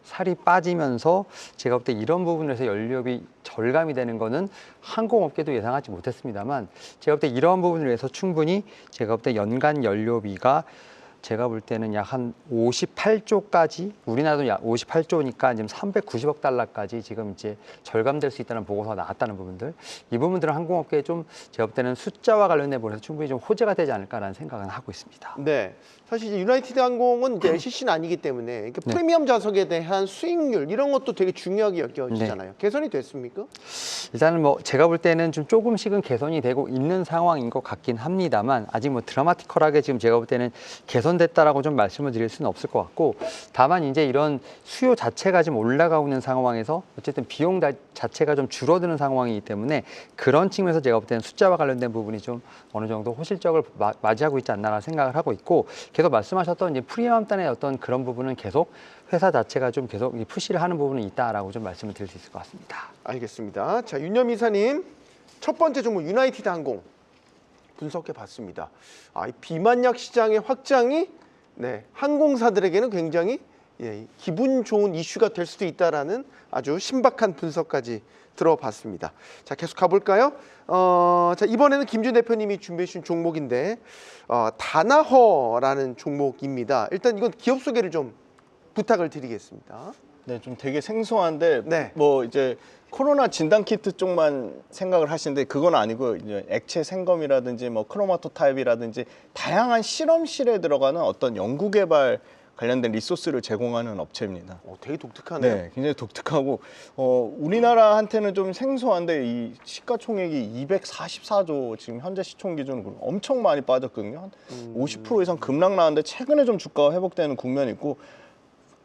살이 빠지면서 제가 볼 때 이런 부분에서 연료비 절감이 되는 거는 항공업계도 예상하지 못했습니다만, 제가 볼 때 이런 부분을 위해서 충분히 제가 볼 때 연간 연료비가 제가 볼 때는 약 한 58조까지, 우리나라도 약 58조니까 지금 390억 달러까지 지금 이제 절감될 수 있다는 보고서가 나왔다는 부분들, 이 부분들은 항공업계에 좀 제가 볼 때는 숫자와 관련된 부분에서 충분히 좀 호재가 되지 않을까라는 생각은 하고 있습니다. 네. 사실 이제 유나이티드 항공은 이제 LCC는 아니기 때문에 그러니까 프리미엄 좌석에 대한 수익률 이런 것도 되게 중요하게 여겨지잖아요. 개선이 됐습니까? 일단은 뭐 제가 볼 때는 좀 조금씩은 개선이 되고 있는 상황인 것 같긴 합니다만, 아직 뭐 드라마티컬하게 지금 제가 볼 때는 개선됐다라고 좀 말씀을 드릴 수는 없을 것 같고, 다만 이제 이런 수요 자체가 지금 올라가고 있는 상황에서 어쨌든 비용 자체가 좀 줄어드는 상황이기 때문에 그런 측면에서 제가 볼 때는 숫자와 관련된 부분이 좀 어느 정도 호실적을 맞이하고 있지 않나라는 생각을 하고 있고, 계속 말씀하셨던 이제 프리미엄 단의 어떤 그런 부분은 계속 회사 자체가 좀 계속 푸시를 하는 부분은 있다라고 좀 말씀을 드릴 수 있을 것 같습니다. 알겠습니다. 자, 윤념 이사님, 첫 번째 종목 유나이티드 항공 분석해 봤습니다. 이 비만약 시장의 확장이 항공사들에게는 굉장히 기분 좋은 이슈가 될 수도 있다라는 아주 신박한 분석까지 들어봤습니다. 자, 계속 가볼까요? 자, 이번에는 김준 대표님이 준비해 주신 종목인데 다나허라는 종목입니다. 일단 이건 기업 소개를 좀 부탁을 드리겠습니다. 네, 좀 되게 생소한데 네. 뭐 이제 코로나 진단 키트 쪽만 생각을 하시는데 그건 아니고 이제 액체 생검이라든지 뭐 크로마토타입이라든지 다양한 실험실에 들어가는 어떤 연구 개발 관련된 리소스를 제공하는 업체입니다. 되게 독특하네요. 네, 굉장히 독특하고 우리나라한테는 좀 생소한데 이 시가총액이 244조 지금 현재 시총 기준으로 엄청 많이 빠졌거든요. 한 50% 이상 급락 나왔는데 최근에 좀 주가가 회복되는 국면이 있고,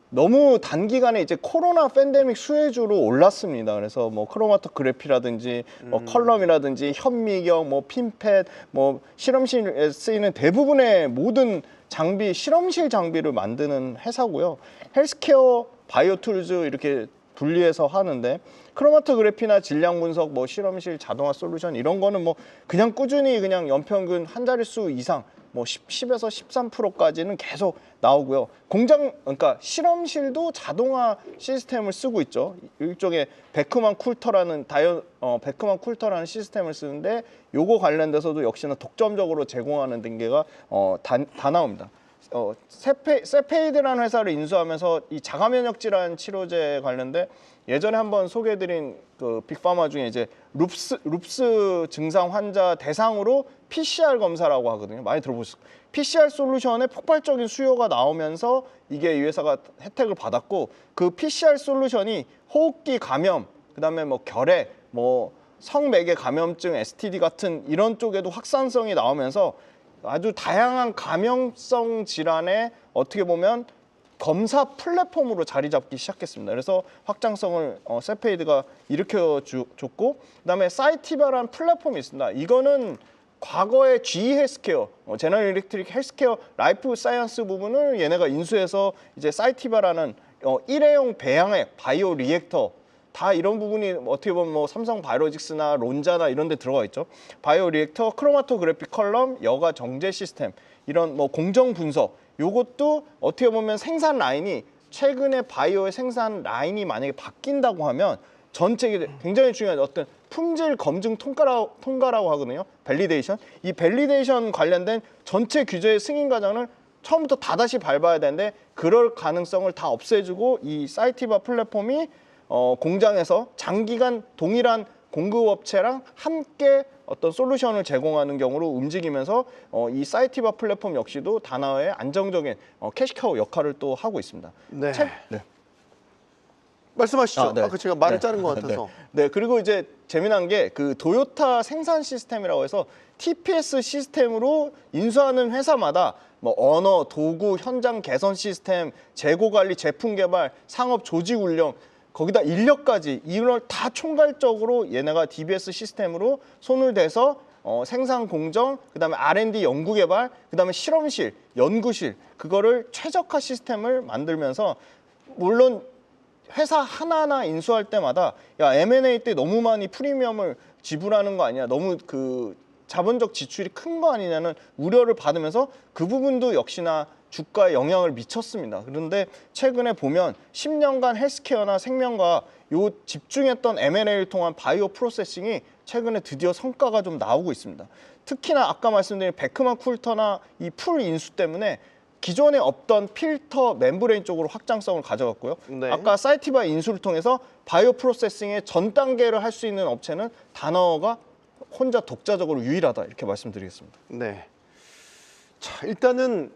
너무 단기간에 이제 코로나 팬데믹 수혜주로 올랐습니다. 그래서 뭐 크로마토그래피라든지 뭐 컬럼이라든지 현미경, 뭐 핀펫, 뭐 실험실에 쓰이는 대부분의 모든 장비, 실험실 장비를 만드는 회사고요. 헬스케어, 바이오툴즈 이렇게 분리해서 하는데, 크로마토그래피나 질량 분석, 뭐 실험실 자동화 솔루션 이런 거는 뭐 그냥 꾸준히 그냥 연평균 한 자릿수 이상 뭐 10에서 13%까지는 계속 나오고요. 그러니까 실험실도 자동화 시스템을 쓰고 있죠. 일종의 베크만 쿨터라는 베크만 쿨터라는 시스템을 쓰는데 요거 관련돼서도 역시나 독점적으로 제공하는 단계가 다 나옵니다. 세페이드라는 회사를 인수하면서 이 자가 면역 질환 치료제 관련돼 예전에 한번 소개해드린 그 빅파마 중에 이제 룹스 증상 환자 대상으로 PCR 검사라고 하거든요. 많이 들어보셨을 거예요. PCR 솔루션에 폭발적인 수요가 나오면서 이게 이 회사가 혜택을 받았고 그 PCR 솔루션이 호흡기 감염, 그다음에 뭐 결핵, 뭐 성매개 감염증, STD 같은 이런 쪽에도 확산성이 나오면서 아주 다양한 감염성 질환에 어떻게 보면 검사 플랫폼으로 자리 잡기 시작했습니다. 그래서 확장성을 세페이드가 일으켜줬고 그다음에 사이티바라는 플랫폼이 있습니다. 이거는 과거의 GE 헬스케어, 제너럴 일렉트릭 헬스케어 라이프 사이언스 부분을 얘네가 인수해서 이제 사이티바라는 일회용 배양액 바이오 리액터 다 이런 부분이 어떻게 보면 뭐 삼성 바이오로직스나 론자나 이런 데 들어가 있죠. 바이오 리액터, 크로마토그래픽 컬럼, 여가 정제 시스템 이런 뭐 공정 분석 요것도 어떻게 보면 생산 라인이 최근에 바이오의 생산 라인이 만약에 바뀐다고 하면 전체 굉장히 중요한 어떤 품질 검증 통과라고 하거든요. 밸리데이션. 이 밸리데이션 관련된 전체 규제의 승인 과정을 처음부터 다다시 밟아야 되는데 그럴 가능성을 다 없애주고 이 사이티바 플랫폼이 공장에서 장기간 동일한 공급업체랑 함께 어떤 솔루션을 제공하는 경우로 움직이면서 이 사이티바 플랫폼 역시도 다나와의 안정적인 캐시카우 역할을 또 하고 있습니다. 네. 네. 말씀하시죠. 네. 아까 제가 말을 자른 것 같아서. 네, 그리고 이제 재미난 게 그 도요타 생산 시스템이라고 해서 TPS 시스템으로 인수하는 회사마다 뭐 언어, 도구, 현장 개선 시스템, 재고 관리, 제품 개발, 상업 조직 운영 거기다 인력까지 이걸 다 총괄적으로 얘네가 DBS 시스템으로 손을 대서 생산 공정, 그다음에 R&D 연구 개발, 그다음에 실험실, 연구실 그거를 최적화 시스템을 만들면서 물론 회사 하나하나 인수할 때마다 야 M&A 때 너무 많이 프리미엄을 지불하는 거 아니야? 너무 그 자본적 지출이 큰 거 아니냐는 우려를 받으면서 그 부분도 역시나 주가에 영향을 미쳤습니다. 그런데 최근에 보면 10년간 헬스케어나 생명과 요 집중했던 M&A를 통한 바이오 프로세싱이 최근에 드디어 성과가 좀 나오고 있습니다. 특히나 아까 말씀드린 베크만 쿨터나 이 풀 인수 때문에 기존에 없던 필터 멤브레인 쪽으로 확장성을 가져갔고요. 네. 아까 사이티바 인수를 통해서 바이오 프로세싱의 전 단계를 할 수 있는 업체는 다나워가 혼자 독자적으로 유일하다 이렇게 말씀드리겠습니다. 네. 자, 일단은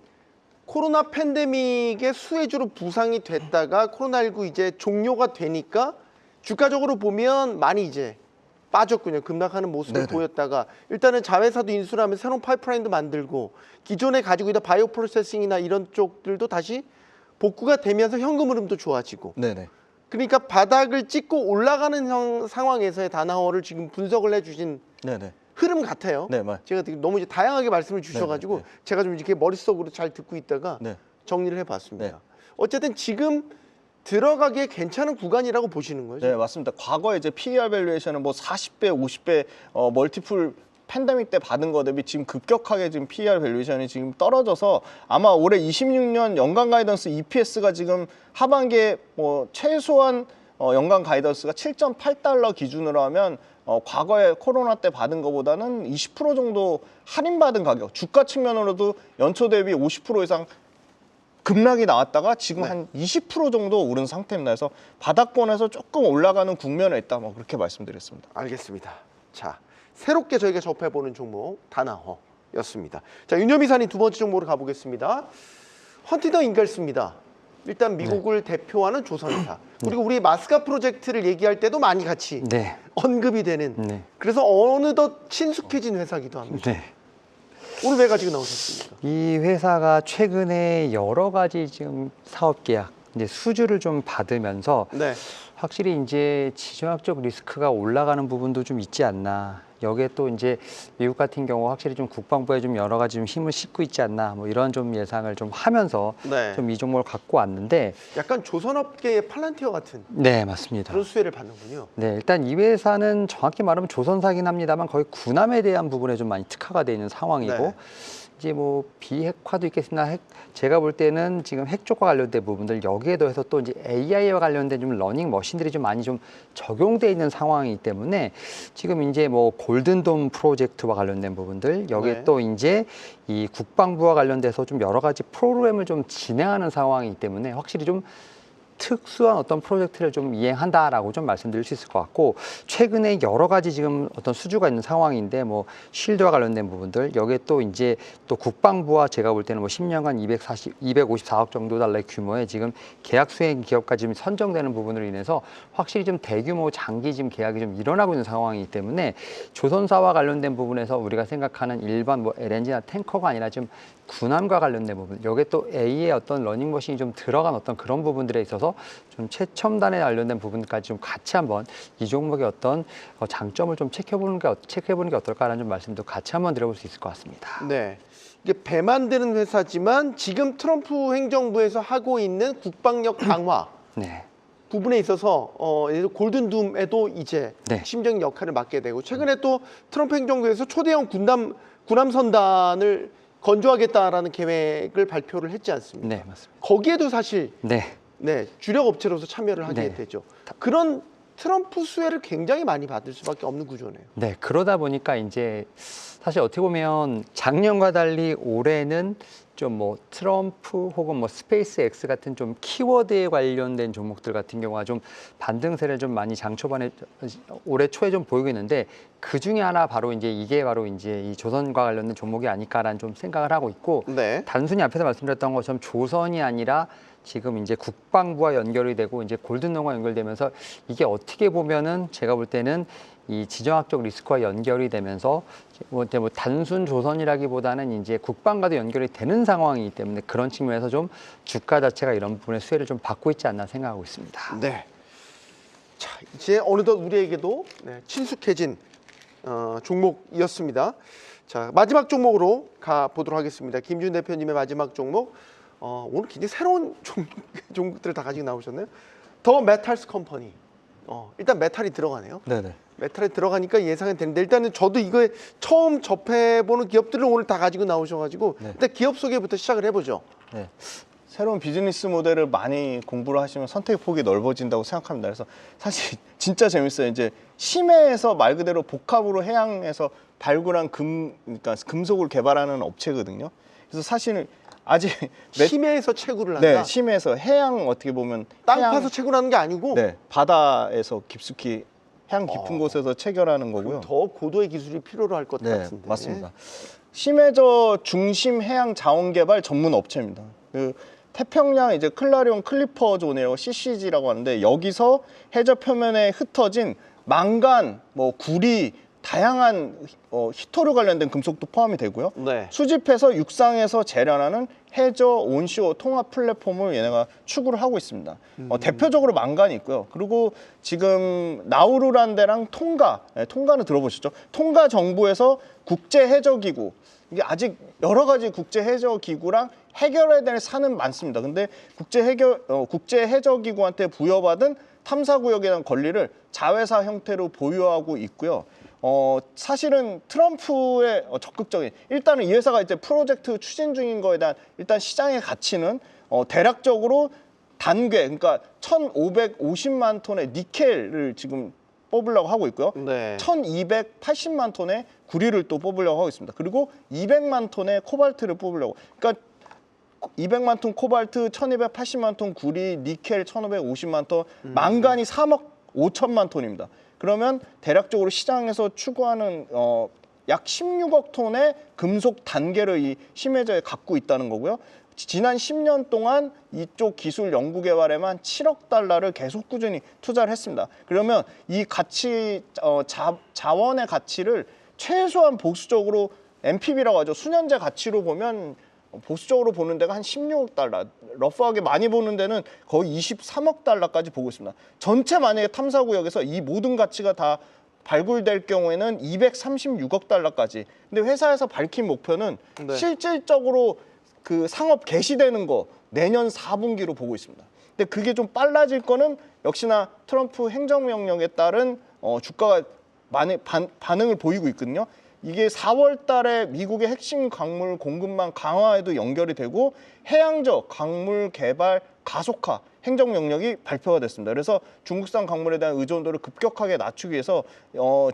코로나 팬데믹의 수혜주로 부상이 됐다가 코로나19 이제 종료가 되니까 주가적으로 보면 많이 이제 빠졌군요. 급락하는 모습을 네네. 보였다가 일단은 자회사도 인수를 하면서 새로운 파이프라인도 만들고 기존에 가지고 있던 바이오 프로세싱이나 이런 쪽들도 다시 복구가 되면서 현금 흐름도 좋아지고 네네. 그러니까 바닥을 찍고 올라가는 상황에서의 다나워를 지금 분석을 해주신 네네. 흐름 같아요. 네, 맞. 제가 되게 너무 이제 다양하게 말씀을 주셔가지고 네. 제가 좀 이렇게 머릿속으로 잘 듣고 있다가 네. 정리를 해봤습니다. 네. 어쨌든 지금 들어가기에 괜찮은 구간이라고 보시는 거죠? 네, 맞습니다. 과거에 이제 PER 밸류에이션은 뭐 40배, 50배 멀티플 팬데믹 때 받은 거 대비 지금 급격하게 지금 PER 밸류에이션이 지금 떨어져서 아마 올해 26년 연간 가이던스 EPS가 지금 하반기에 뭐 최소한 연간 가이던스가 7.8달러 기준으로 하면 과거에 코로나 때 받은 것보다는 20% 정도 할인받은 가격, 주가 측면으로도 연초 대비 50% 이상 급락이 나왔다가 지금 한 20% 정도 오른 상태입니다. 그래서 바닥권에서 조금 올라가는 국면에 있다. 뭐 그렇게 말씀드렸습니다. 알겠습니다. 자, 새롭게 저희가 접해보는 종목 다나워였습니다. 자, 윤여미 사님 두 번째 종목으로 가보겠습니다. 헌티더 인갈스입니다. 일단 미국을 대표하는 조선사. 그리고 우리 마스카 프로젝트를 얘기할 때도 많이 같이 네. 언급이 되는. 네. 그래서 어느덧 친숙해진 회사기도 합니다. 네. 오늘 왜 가지고 나오셨습니까? 이 회사가 최근에 여러 가지 지금 사업 계약, 이제 수주를 좀 받으면서 네. 확실히 이제 지정학적 리스크가 올라가는 부분도 좀 있지 않나. 여기에 또 이제 미국 같은 경우 확실히 좀 국방부에 좀 여러 가지 좀 힘을 싣고 있지 않나. 뭐 이런 좀 예상을 좀 하면서 네. 좀 이 종목을 갖고 왔는데. 약간 조선업계의 팔란티어 같은 네, 맞습니다. 그런 수혜를 받는군요. 네, 일단 이 회사는 정확히 말하면 조선사긴 합니다만 거의 군함에 대한 부분에 좀 많이 특화가 되어 있는 상황이고 네. 이제 뭐 비핵화도 있겠으나 제가 볼 때는 지금 핵 쪽과 관련된 부분들 여기에 더해서 또 이제 AI와 관련된 좀 러닝 머신들이 좀 많이 좀 적용돼 있는 상황이기 때문에 지금 이제 뭐 골든돔 프로젝트와 관련된 부분들 여기에 네. 또 이제 이 국방부와 관련돼서 좀 여러 가지 프로그램을 좀 진행하는 상황이기 때문에 확실히 좀 특수한 어떤 프로젝트를 좀 이행한다라고 좀 말씀드릴 수 있을 것 같고, 최근에 여러 가지 지금 어떤 수주가 있는 상황인데 뭐 쉴드와 관련된 부분들 여기에 또 이제 또 국방부와 제가 볼 때는 뭐 10년간 254억 정도 달러의 규모의 지금 계약 수행 기업까지 지금 선정되는 부분으로 인해서 확실히 좀 대규모 장기 지금 계약이 좀 일어나고 있는 상황이기 때문에 조선사와 관련된 부분에서 우리가 생각하는 일반 뭐 LNG나 탱커가 아니라 좀 군함과 관련된 부분, 여기에 또 A의 어떤 러닝머신이 좀 들어간 어떤 그런 부분들에 있어서 좀 최첨단에 관련된 부분까지 좀 같이 한번 이 종목의 어떤 장점을 좀 체크해보는 게 어떨까라는 좀 말씀도 같이 한번 드려볼 수 있을 것 같습니다. 네. 이게 배 만드는 회사지만 지금 트럼프 행정부에서 하고 있는 국방력 강화 네. 부분에 있어서 골든둠에도 이제 네. 핵심적인 역할을 맡게 되고, 최근에 또 트럼프 행정부에서 초대형 군함 선단을 건조하겠다라는 계획을 발표를 했지 않습니까? 네, 맞습니다. 거기에도 사실 네. 주력 업체로서 참여를 하게 네. 되죠. 그런 트럼프 수혜를 굉장히 많이 받을 수밖에 없는 구조네요. 네, 그러다 보니까 이제 사실 어떻게 보면 작년과 달리 올해는 좀 뭐 트럼프 혹은 뭐 스페이스 X 같은 좀 키워드에 관련된 종목들 같은 경우가 좀 반등세를 좀 많이 장 초반에 올해 초에 좀 보이고 있는데, 그 중에 하나 바로 이게 바로 이제 이 조선과 관련된 종목이 아닐까라는 좀 생각을 하고 있고, 네. 단순히 앞에서 말씀드렸던 것처럼 조선이 아니라 지금 이제 국방부와 연결이 되고 이제 골든돔과 연결되면서 이게 어떻게 보면은 제가 볼 때는 이 지정학적 리스크와 연결이 되면서 뭐 단순 조선이라기보다는 이제 국방과도 연결이 되는 상황이기 때문에 그런 측면에서 좀 주가 자체가 이런 부분의 수혜를 좀 받고 있지 않나 생각하고 있습니다. 네. 자, 이제 어느덧 우리에게도 친숙해진 종목이었습니다. 자, 마지막 종목으로 가 보도록 하겠습니다. 김준 대표님의 마지막 종목. 오늘 굉장히 새로운 종목들을 다 가지고 나오셨네요. 더 메탈스 컴퍼니. 일단 메탈이 들어가네요. 네네. 메탈에 들어가니까 예상은 되는데, 일단은 저도 이거에 처음 접해보는 기업들을 오늘 다 가지고 나오셔가지고 일단 기업 소개부터 시작을 해보죠. 네. 새로운 비즈니스 모델을 많이 공부를 하시면 선택 폭이 넓어진다고 생각합니다. 그래서 사실 진짜 재밌어요. 이제 심해에서 말 그대로 복합으로 해양에서 발굴한 그러니까 금속을 개발하는 업체거든요. 그래서 사실은 아직 심해에서 채굴을 한다. 네, 심해에서 해양 어떻게 보면 땅 해양, 파서 채굴하는 게 아니고 네, 바다에서 깊숙이 해양 깊은 곳에서 체결하는 거고요. 더 고도의 기술이 필요로 할 것 네, 같은데. 맞습니다. 심해저 중심 해양 자원 개발 전문 업체입니다. 그 태평양 이제 클라리온 클리퍼 존이라고 CCG라고 하는데, 여기서 해저 표면에 흩어진 망간, 뭐 구리, 다양한 히토류 관련된 금속도 포함이 되고요. 네. 수집해서 육상에서 재련하는 해저 온쇼 통합 플랫폼을 얘네가 추구를 하고 있습니다. 대표적으로 망간이 있고요. 그리고 지금 나우루란 데랑 통가는 들어보셨죠? 통가 정부에서 국제해저기구, 이게 아직 여러 가지 국제해저기구랑 해결해야 될 사안은 많습니다. 근데 국제해저기구한테 부여받은 탐사구역에 대한 권리를 자회사 형태로 보유하고 있고요. 사실은 트럼프의 적극적인, 일단은 이 회사가 이제 프로젝트 추진 중인 거에 대한 일단 시장의 가치는 대략적으로 단괴, 그러니까 1,550만 ton의 니켈을 지금 뽑으려고 하고 있고요. 네. 1,280만 ton의 구리를 또 뽑으려고 하고 있습니다. 그리고 200만 ton의 코발트를 뽑으려고. 그러니까 200만 톤 코발트, 1,280만 톤 구리, 니켈 1,550만 톤, 망간이 3억 5천만 톤입니다. 그러면 대략적으로 시장에서 추구하는 약 16억 톤의 금속 단계를 이 심해저에 갖고 있다는 거고요. 지난 10년 동안 이쪽 기술 연구 개발에만 7억 달러를 계속 꾸준히 투자를 했습니다. 그러면 이 가치, 자원의 가치를 최소한 보수적으로 NPV라고 하죠. 수년제 가치로 보면 보수적으로 보는 데가 한 16억 달러, 러프하게 많이 보는 데는 거의 23억 달러까지 보고 있습니다. 전체 만약에 탐사구역에서 이 모든 가치가 다 발굴될 경우에는 236억 달러까지. 근데 회사에서 밝힌 목표는 네. 실질적으로 그 상업 개시되는 거 내년 4분기로 보고 있습니다. 근데 그게 좀 빨라질 거는 역시나 트럼프 행정명령에 따른 주가가 많이 반응을 보이고 있거든요. 이게 4월 달에 미국의 핵심 광물 공급망 강화에도 연결이 되고 해양적 광물 개발 가속화 행정명령이 발표가 됐습니다. 그래서 중국산 광물에 대한 의존도를 급격하게 낮추기 위해서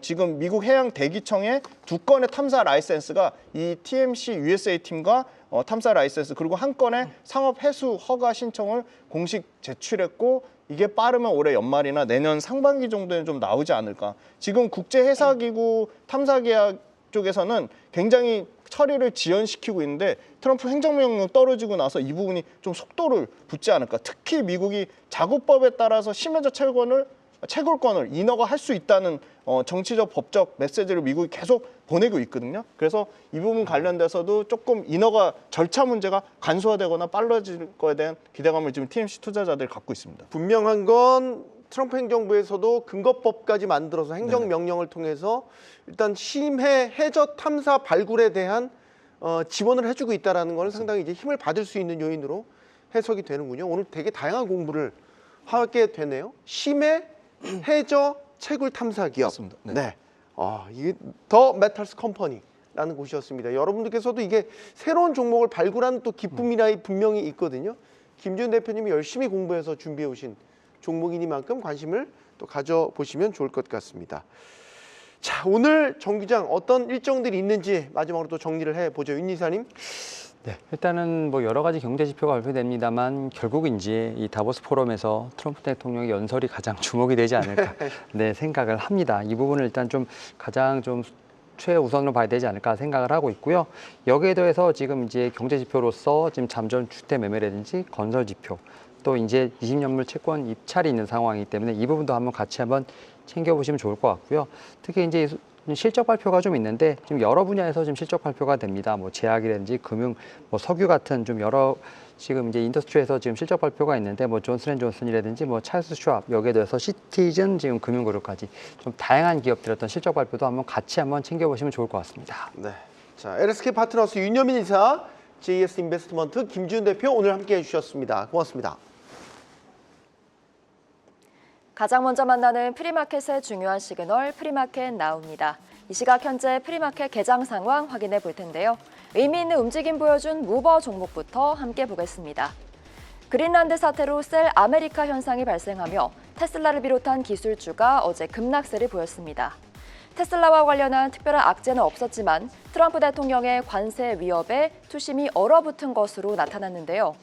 지금 미국 해양 대기청에 2건의 탐사 라이센스가 이 TMC USA 팀과 탐사 라이센스 그리고 한 건의 상업 해수 허가 신청을 공식 제출했고 이게 빠르면 올해 연말이나 내년 상반기 정도에는 좀 나오지 않을까. 지금 국제해사기구 탐사계약 쪽에서는 굉장히 처리를 지연시키고 있는데 트럼프 행정명령 떨어지고 나서 이 부분이 좀 속도를 붙지 않을까. 특히 미국이 자국법에 따라서 심해적 채굴권을 인허가 할 수 있다는 정치적 법적 메시지를 미국이 계속 보내고 있거든요. 그래서 이 부분 관련돼서도 조금 인허가 절차 문제가 간소화되거나 빨라질 거에 대한 기대감을 지금 TMC 투자자들이 갖고 있습니다. 분명한 건 트럼프 행정부에서도 근거법까지 만들어서 행정명령을 통해서 일단 심해 해저 탐사 발굴에 대한 지원을 해주고 있다는 것은 상당히 이제 힘을 받을 수 있는 요인으로 해석이 되는군요. 오늘 되게 다양한 공부를 하게 되네요. 심해 해저 채굴 탐사 기업. 맞습니다. 네. 네. 이게 더 메탈스 컴퍼니라는 곳이었습니다. 여러분들께서도 이게 새로운 종목을 발굴하는 또 기쁨이나 분명히 있거든요. 김지훈 대표님이 열심히 공부해서 준비해 오신 종목이니만큼 관심을 또 가져보시면 좋을 것 같습니다. 자, 오늘 정기장 어떤 일정들이 있는지 마지막으로 또 정리를 해보죠. 윤 이사님. 네, 일단은 뭐 여러 가지 경제 지표가 발표됩니다만 결국 이제 이 다보스 포럼에서 트럼프 대통령의 연설이 가장 주목이 되지 않을까 네, 생각을 합니다. 이 부분을 일단 좀 가장 좀 최우선으로 봐야 되지 않을까 생각을 하고 있고요. 여기에 더해서 지금 이제 경제 지표로서 지금 잠정 주택 매매라든지 건설 지표 또 이제 20년물 채권 입찰이 있는 상황이기 때문에 이 부분도 같이 한번 챙겨보시면 좋을 것 같고요. 특히 이제 실적 발표가 좀 있는데 지금 여러 분야에서 지금 실적 발표가 됩니다. 뭐 제약이라든지 금융, 뭐 석유 같은 좀 여러 지금 이제 인더스트리에서 지금 실적 발표가 있는데 뭐 존슨앤존슨이라든지 뭐 찰스 슈왑 여기에 대해서 시티즌 지금 금융그룹까지 좀 다양한 기업들 어떤 실적 발표도 같이 한번 챙겨보시면 좋을 것 같습니다. 네. 자, LSK 파트너스 윤여민 이사, JS 인베스트먼트 김지훈 대표 오늘 함께해 주셨습니다. 고맙습니다. 가장 먼저 만나는 프리마켓의 중요한 시그널 프리마켓 나옵니다. 이 시각 현재 프리마켓 개장 상황 확인해 볼 텐데요. 의미 있는 움직임 보여준 무버 종목부터 함께 보겠습니다. 그린란드 사태로 셀 아메리카 현상이 발생하며 테슬라를 비롯한 기술주가 어제 급락세를 보였습니다. 테슬라와 관련한 특별한 악재는 없었지만 트럼프 대통령의 관세 위협에 투심이 얼어붙은 것으로 나타났는데요.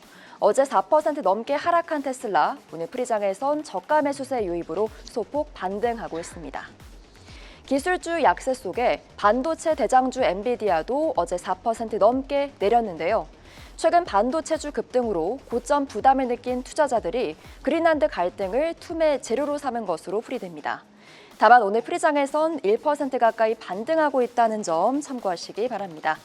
어제 4% 넘게 하락한 테슬라, 오늘 프리장에선 저가 매수세 유입으로 소폭 반등하고 있습니다. 기술주 약세 속에 반도체 대장주 엔비디아도 어제 4% 넘게 내렸는데요. 최근 반도체주 급등으로 고점 부담을 느낀 투자자들이 그린란드 갈등을 투매 재료로 삼은 것으로 풀이됩니다. 다만 오늘 프리장에선 1% 가까이 반등하고 있다는 점 참고하시기 바랍니다.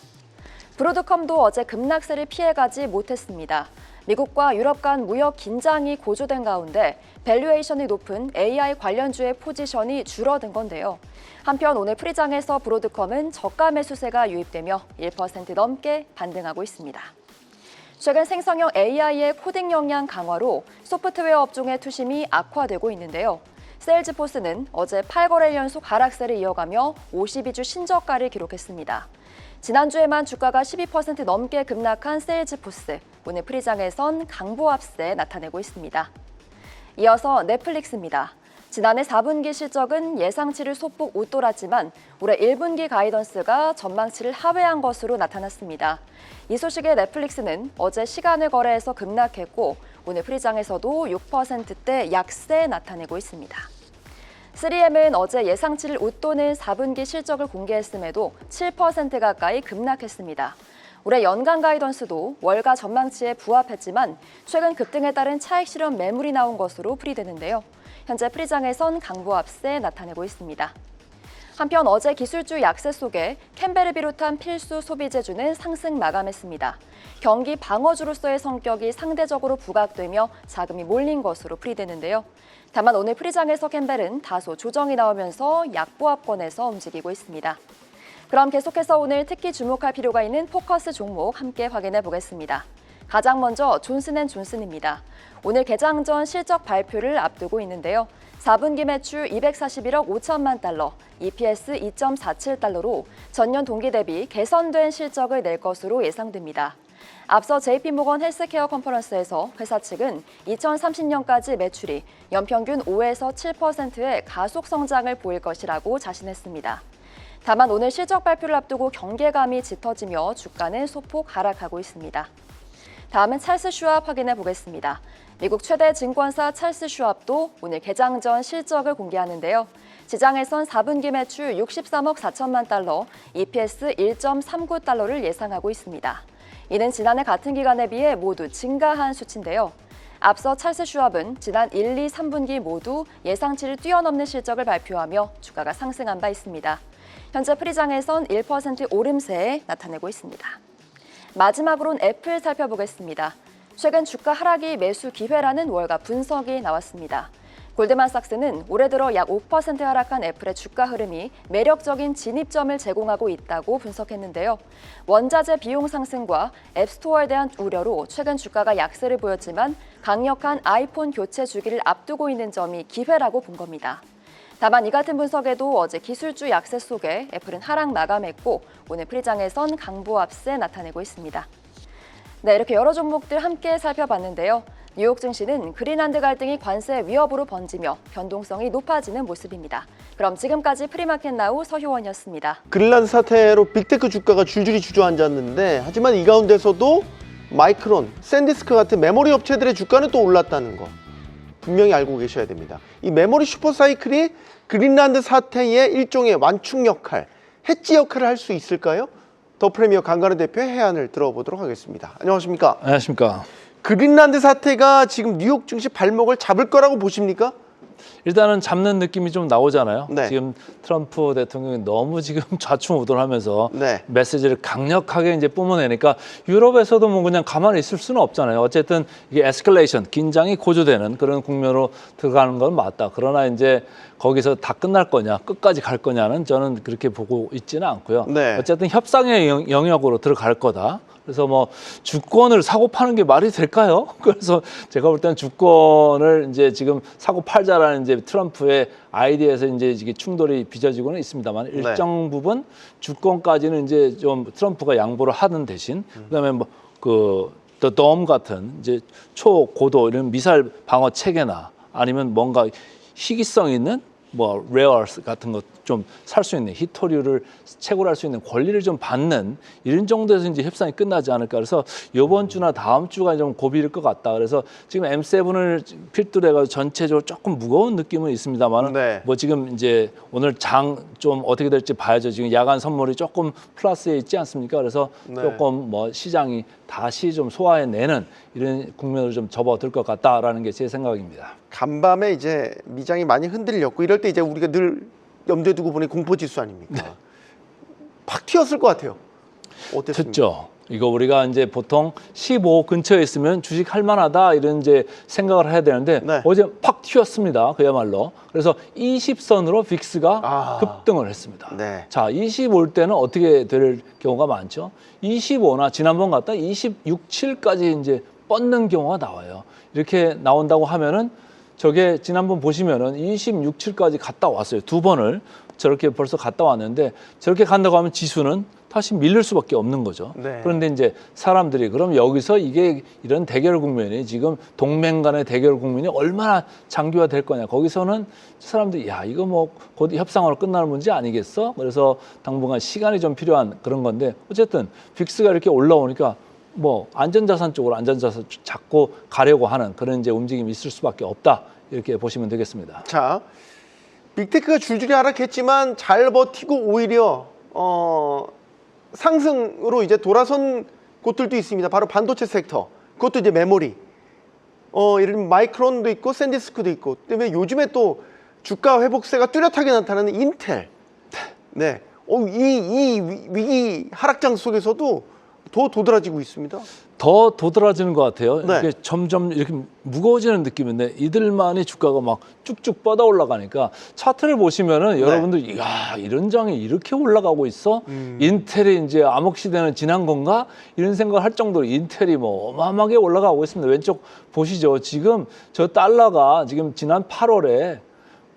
브로드컴도 어제 급락세를 피해가지 못했습니다. 미국과 유럽 간 무역 긴장이 고조된 가운데 밸류에이션이 높은 AI 관련주의 포지션이 줄어든 건데요. 한편 오늘 프리장에서 브로드컴은 저가 매수세가 유입되며 1% 넘게 반등하고 있습니다. 최근 생성형 AI의 코딩 역량 강화로 소프트웨어 업종의 투심이 악화되고 있는데요. 세일즈포스는 어제 8거래일 연속 하락세를 이어가며 52주 신저가를 기록했습니다. 지난주에만 주가가 12% 넘게 급락한 세일즈포스, 오늘 프리장에선 강보합세 나타내고 있습니다. 이어서 넷플릭스입니다. 지난해 4분기 실적은 예상치를 소폭 웃돌았지만 올해 1분기 가이던스가 전망치를 하회한 것으로 나타났습니다. 이 소식에 넷플릭스는 어제 시간을 거래해서 급락했고 오늘 프리장에서도 6%대 약세 나타내고 있습니다. 3M은 어제 예상치를 웃도는 4분기 실적을 공개했음에도 7% 가까이 급락했습니다. 올해 연간 가이던스도 월가 전망치에 부합했지만 최근 급등에 따른 차익 실현 매물이 나온 것으로 풀이되는데요. 현재 프리장에선 강보합세 나타내고 있습니다. 한편 어제 기술주 약세 속에 캠벨을 비롯한 필수 소비재주는 상승 마감했습니다. 경기 방어주로서의 성격이 상대적으로 부각되며 자금이 몰린 것으로 풀이되는데요. 다만 오늘 프리장에서 캠벨은 다소 조정이 나오면서 약보합권에서 움직이고 있습니다. 그럼 계속해서 오늘 특히 주목할 필요가 있는 포커스 종목 함께 확인해 보겠습니다. 가장 먼저 존슨앤존슨입니다. 오늘 개장 전 실적 발표를 앞두고 있는데요. 4분기 매출 241억 5천만 달러, EPS 2.47달러로 전년 동기 대비 개선된 실적을 낼 것으로 예상됩니다. 앞서 JP모건 헬스케어 컨퍼런스에서 회사 측은 2030년까지 매출이 연평균 5에서 7%의 가속 성장을 보일 것이라고 자신했습니다. 다만 오늘 실적 발표를 앞두고 경계감이 짙어지며 주가는 소폭 하락하고 있습니다. 다음은 찰스 슈왑 확인해 보겠습니다. 미국 최대 증권사 찰스 슈왑도 오늘 개장 전 실적을 공개하는데요. 시장에선 4분기 매출 63억 4천만 달러, EPS 1.39달러를 예상하고 있습니다. 이는 지난해 같은 기간에 비해 모두 증가한 수치인데요. 앞서 찰스 슈왑은 지난 1, 2, 3분기 모두 예상치를 뛰어넘는 실적을 발표하며 주가가 상승한 바 있습니다. 현재 프리장에선 1% 오름세에 나타내고 있습니다. 마지막으로는 애플 살펴보겠습니다. 최근 주가 하락이 매수 기회라는 월가 분석이 나왔습니다. 골드만삭스는 올해 들어 약 5% 하락한 애플의 주가 흐름이 매력적인 진입점을 제공하고 있다고 분석했는데요. 원자재 비용 상승과 앱스토어에 대한 우려로 최근 주가가 약세를 보였지만 강력한 아이폰 교체 주기를 앞두고 있는 점이 기회라고 본 겁니다. 다만 이 같은 분석에도 어제 기술주 약세 속에 애플은 하락 마감했고 오늘 프리장에선 강보합세 나타내고 있습니다. 네, 이렇게 여러 종목들 함께 살펴봤는데요. 뉴욕 증시는 그린란드 갈등이 관세 위협으로 번지며 변동성이 높아지는 모습입니다. 그럼 지금까지 프리마켓 나우 서효원이었습니다. 그린란드 사태로 빅테크 주가가 줄줄이 주저앉았는데 하지만 이 가운데서도 마이크론, 샌디스크 같은 메모리 업체들의 주가는 또 올랐다는 거 분명히 알고 계셔야 됩니다. 이 메모리 슈퍼사이클이 그린란드 사태의 일종의 완충 역할, 해지 역할을 할 수 있을까요? 더 프리미어 강간호 대표의 해안을 들어보도록 하겠습니다. 안녕하십니까? 안녕하십니까. 그린란드 사태가 지금 뉴욕 증시 발목을 잡을 거라고 보십니까? 일단은 잡는 느낌이 좀 나오잖아요. 네. 지금 트럼프 대통령이 너무 지금 좌충우돌하면서 네. 메시지를 강력하게 이제 뿜어내니까 유럽에서도 뭐 그냥 가만히 있을 수는 없잖아요. 어쨌든 이게 에스컬레이션, 긴장이 고조되는 그런 국면으로 들어가는 건 맞다. 그러나 이제 거기서 다 끝날 거냐, 끝까지 갈 거냐는 저는 그렇게 보고 있지는 않고요. 네. 어쨌든 협상의 영역으로 들어갈 거다. 그래서 뭐 주권을 사고 파는 게 말이 될까요? 그래서 제가 볼 때는 주권을 이제 지금 사고 팔자라는 이제 트럼프의 아이디어에서 이제 이게 충돌이 빚어지고는 있습니다만 일정 부분 주권까지는 이제 좀 트럼프가 양보를 하는 대신 그다음에 뭐 더 돔 같은 이제 초고도 이런 미사일 방어 체계나 아니면 뭔가 희귀성 있는 뭐 레어스 같은 것 좀 살 수 있는 히토류를 채굴할 수 있는 권리를 좀 받는 이런 정도에서 이제 협상이 끝나지 않을까. 그래서 이번 주나 다음 주가 좀 고비일 것 같다. 그래서 지금 M7을 필두로 해가지고 전체적으로 조금 무거운 느낌은 있습니다만 네. 뭐 지금 이제 오늘 장 좀 어떻게 될지 봐야죠. 지금 야간 선물이 조금 플러스에 있지 않습니까? 그래서 네. 조금 뭐 시장이 다시 좀 소화해내는 이런 국면으로 좀 접어들 것 같다라는 게 제 생각입니다. 간밤에 이제 미장이 많이 흔들렸고 이럴 때 이제 우리가 늘 염두에 두고 보니 공포지수 아닙니까? 팍 튀었을 것 같아요. 어땠습니까? 됐죠. 이거 우리가 이제 보통 15 근처에 있으면 주식 할 만하다 이런 이제 생각을 해야 되는데 네. 어제 팍 튀었습니다. 그야말로. 그래서 20선으로 빅스가 급등을 했습니다. 네. 자, 20 올 때는 어떻게 될 경우가 많죠? 25나 지난번 갔다 26, 7까지 이제 뻗는 경우가 나와요. 이렇게 나온다고 하면은 저게 지난번 보시면은 26, 7까지 갔다 왔어요. 두 번을 저렇게 벌써 갔다 왔는데 저렇게 간다고 하면 지수는 다시 밀릴 수밖에 없는 거죠. 네. 그런데 이제 사람들이 그럼 여기서 이게 이런 대결 국면이 지금 동맹 간의 대결 국면이 얼마나 장기화될 거냐. 거기서는 사람들이 야 이거 뭐 곧 협상으로 끝나는 문제 아니겠어? 그래서 당분간 시간이 좀 필요한 그런 건데 어쨌든 빅스가 이렇게 올라오니까 뭐 안전자산 쪽으로 안전자산 잡고 가려고 하는 그런 이제 움직임이 있을 수밖에 없다. 이렇게 보시면 되겠습니다. 자, 빅테크가 줄줄이 하락했지만 잘 버티고 오히려 상승으로 이제 돌아선 곳들도 있습니다. 바로 반도체 섹터. 그것도 이제 메모리. 예를 들면 마이크론도 있고 샌디스크도 있고. 그다음에 요즘에 또 주가 회복세가 뚜렷하게 나타나는 인텔. 네. 이 위기 하락장 속에서도 더 도드라지고 있습니다. 더 도드라지는 것 같아요. 네. 이렇게 점점 이렇게 무거워지는 느낌인데 이들만의 주가가 막 쭉쭉 뻗어 올라가니까 차트를 보시면은 여러분들 야 이런 장이 이렇게 올라가고 있어? 인텔이 이제 암흑 시대는 지난 건가? 이런 생각을 할 정도로 인텔이 뭐 어마어마하게 올라가고 있습니다. 왼쪽 보시죠. 지금 저 달러가 지금 지난 8월에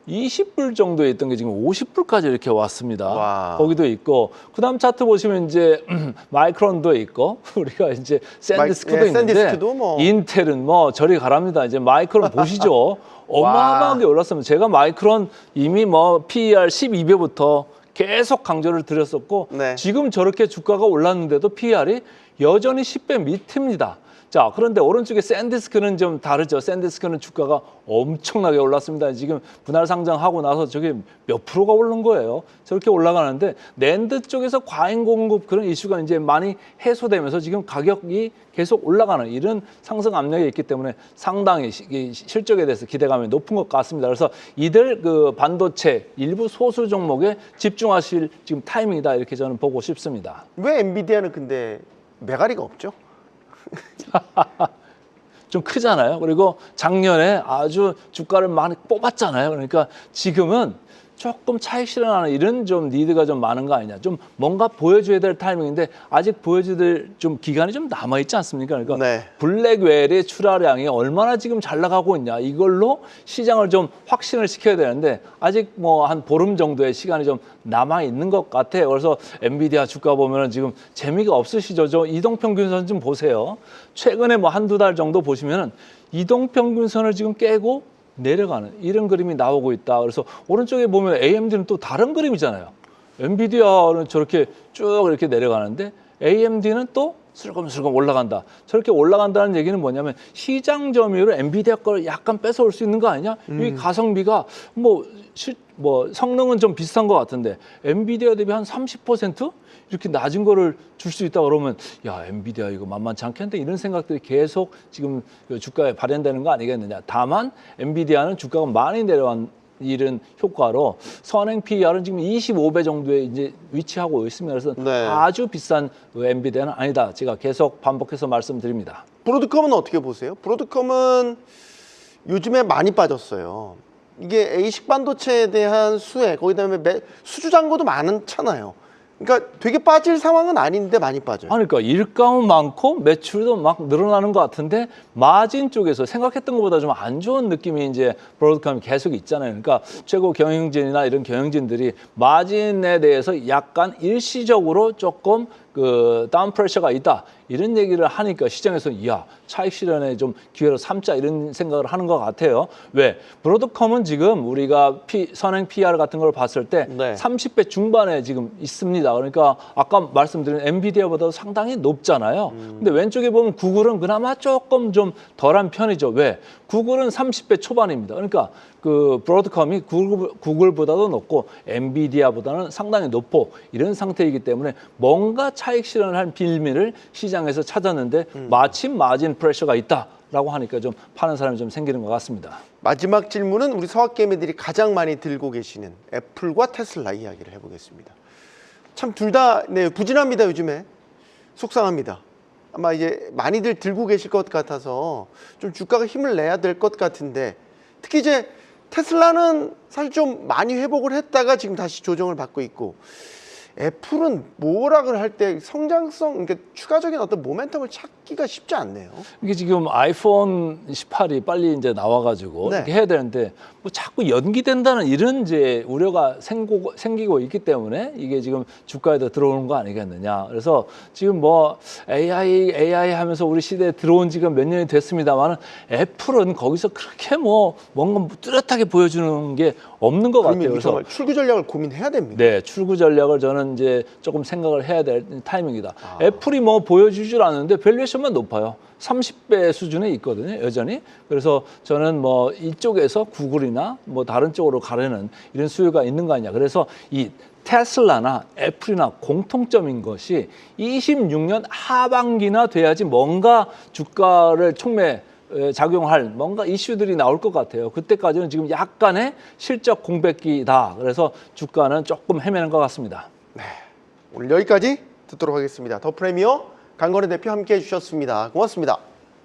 20불 정도에 있던 게 지금 50불까지 이렇게 왔습니다. 와. 거기도 있고 그다음 차트 보시면 이제 마이크론도 있고 우리가 이제 샌디스크도 예, 있는데 샌디스크도 뭐. 인텔은 뭐 저리 가랍니다. 이제 마이크론 보시죠. 어마어마하게 올랐습니다. 제가 마이크론 이미 뭐 PER 12배부터 계속 강조를 드렸었고 네. 지금 저렇게 주가가 올랐는데도 PER이 여전히 10배 밑입니다. 자, 그런데 오른쪽에 샌디스크는 좀 다르죠. 샌디스크는 주가가 엄청나게 올랐습니다. 지금 분할 상장하고 나서 저게 몇 프로가 오른 거예요. 저렇게 올라가는데 낸드 쪽에서 과잉 공급 그런 이슈가 이제 많이 해소되면서 지금 가격이 계속 올라가는 이런 상승 압력이 있기 때문에 상당히 실적에 대해서 기대감이 높은 것 같습니다. 그래서 이들 그 반도체 일부 소수 종목에 집중하실 지금 타이밍이다 이렇게 저는 보고 싶습니다. 왜 엔비디아는 근데 메가리가 없죠? 좀 크잖아요. 그리고 작년에 아주 주가를 많이 뽑았잖아요. 그러니까 지금은 조금 차익 실현하는 이런 좀 니드가 좀 많은 거 아니냐. 좀 뭔가 보여줘야 될 타이밍인데 아직 보여줘야 될 좀 기간이 좀 남아있지 않습니까? 그러니까 네. 블랙웰의 출하량이 얼마나 지금 잘 나가고 있냐. 이걸로 시장을 좀 확신을 시켜야 되는데 아직 뭐 한 보름 정도의 시간이 좀 남아있는 것 같아요. 그래서 엔비디아 주가 보면은 지금 재미가 없으시죠? 저 이동평균선 좀 보세요. 최근에 뭐 한두 달 정도 보시면은 이동평균선을 지금 깨고 내려가는 이런 그림이 나오고 있다. 그래서 오른쪽에 보면 AMD는 또 다른 그림이잖아요. 엔비디아는 저렇게 쭉 이렇게 내려가는데 AMD는 또 슬금슬금 올라간다. 저렇게 올라간다는 얘기는 뭐냐면 시장 점유율을 엔비디아 걸 약간 뺏어올 수 있는 거 아니냐? 이 가성비가 뭐 성능은 좀 비슷한 것 같은데 엔비디아 대비 한 30% 이렇게 낮은 거를 줄 수 있다 그러면 야 엔비디아 이거 만만치 않겠는데 이런 생각들이 계속 지금 주가에 발현되는 거 아니겠느냐. 다만 엔비디아는 주가가 많이 내려간 이런 효과로 선행 PER은 지금 25배 정도에 이제 위치하고 있습니다. 그래서 네. 아주 비싼 엔비디아는 아니다. 제가 계속 반복해서 말씀드립니다. 브로드컴은 어떻게 보세요? 브로드컴은 요즘에 많이 빠졌어요. 이게 A식 반도체에 대한 수혜, 거기다음에 수주 잔고도 많잖아요. 그러니까 되게 빠질 상황은 아닌데 많이 빠져요. 그러니까 일감은 많고 매출도 막 늘어나는 것 같은데 마진 쪽에서 생각했던 것보다 좀 안 좋은 느낌이 이제 브로드컴이 계속 있잖아요. 그러니까 최고 경영진이나 이런 경영진들이 마진에 대해서 약간 일시적으로 조금 그 다운 프레셔가 있다 이런 얘기를 하니까 시장에서 이야 차익 실현에 좀 기회로 삼자 이런 생각을 하는 것 같아요. 왜? 브로드컴은 지금 우리가 선행 PR 같은 걸 봤을 때 네. 30배 중반에 지금 있습니다. 그러니까 아까 말씀드린 엔비디아보다 상당히 높잖아요. 근데 왼쪽에 보면 구글은 그나마 조금 좀 덜한 편이죠. 왜? 구글은 30배 초반입니다. 그러니까 그 브로드컴이 구글보다도 높고 엔비디아보다는 상당히 높고 이런 상태이기 때문에 뭔가 차익 실현을 한 빌미를 시장에서 찾았는데 마침 마진 프레셔가 있다라고 하니까 좀 파는 사람이 좀 생기는 것 같습니다. 마지막 질문은 우리 서학개미들이 가장 많이 들고 계시는 애플과 테슬라 이야기를 해보겠습니다. 참 둘 다 네, 부진합니다. 요즘에 속상합니다. 아마 이제 많이들 들고 계실 것 같아서 좀 주가가 힘을 내야 될 것 같은데 특히 이제 테슬라는 사실 좀 많이 회복을 했다가 지금 다시 조정을 받고 있고 애플은 뭐라고 할 때 성장성, 그러니까 추가적인 어떤 모멘텀을 찾기가 쉽지 않네요. 이게 지금 아이폰 18이 빨리 이제 나와가지고 네. 이렇게 해야 되는데 뭐 자꾸 연기된다는 이런 이제 우려가 생기고 있기 때문에 이게 지금 주가에도 들어오는 거 아니겠느냐. 그래서 지금 뭐 AI 하면서 우리 시대에 들어온 지가 몇 년이 됐습니다만 애플은 거기서 그렇게 뭐 뭔가 뚜렷하게 보여주는 게 없는 것 같아요. 그래서 정말 출구 전략을 고민해야 됩니다. 네, 출구 전략을 저는 이제 조금 생각을 해야 될 타이밍이다. 애플이 뭐 보여주질 않는데 밸류에이션만 높아요. 30배 수준에 있거든요, 여전히. 그래서 저는 뭐 이쪽에서 구글이나 뭐 다른 쪽으로 가려는 이런 수요가 있는 거 아니냐. 그래서 이 테슬라나 애플이나 공통점인 것이 26년 하반기나 돼야지 뭔가 주가를 작용할 뭔가 이슈들이 나올 것 같아요. 그때까지는 지금 약간의 실적 공백기다. 그래서 주가는 조금 헤매는 것 같습니다. 오늘 여기까지 듣도록 하겠습니다. 더 프리미어 강건우 대표 함께 해주셨습니다. 고맙습니다.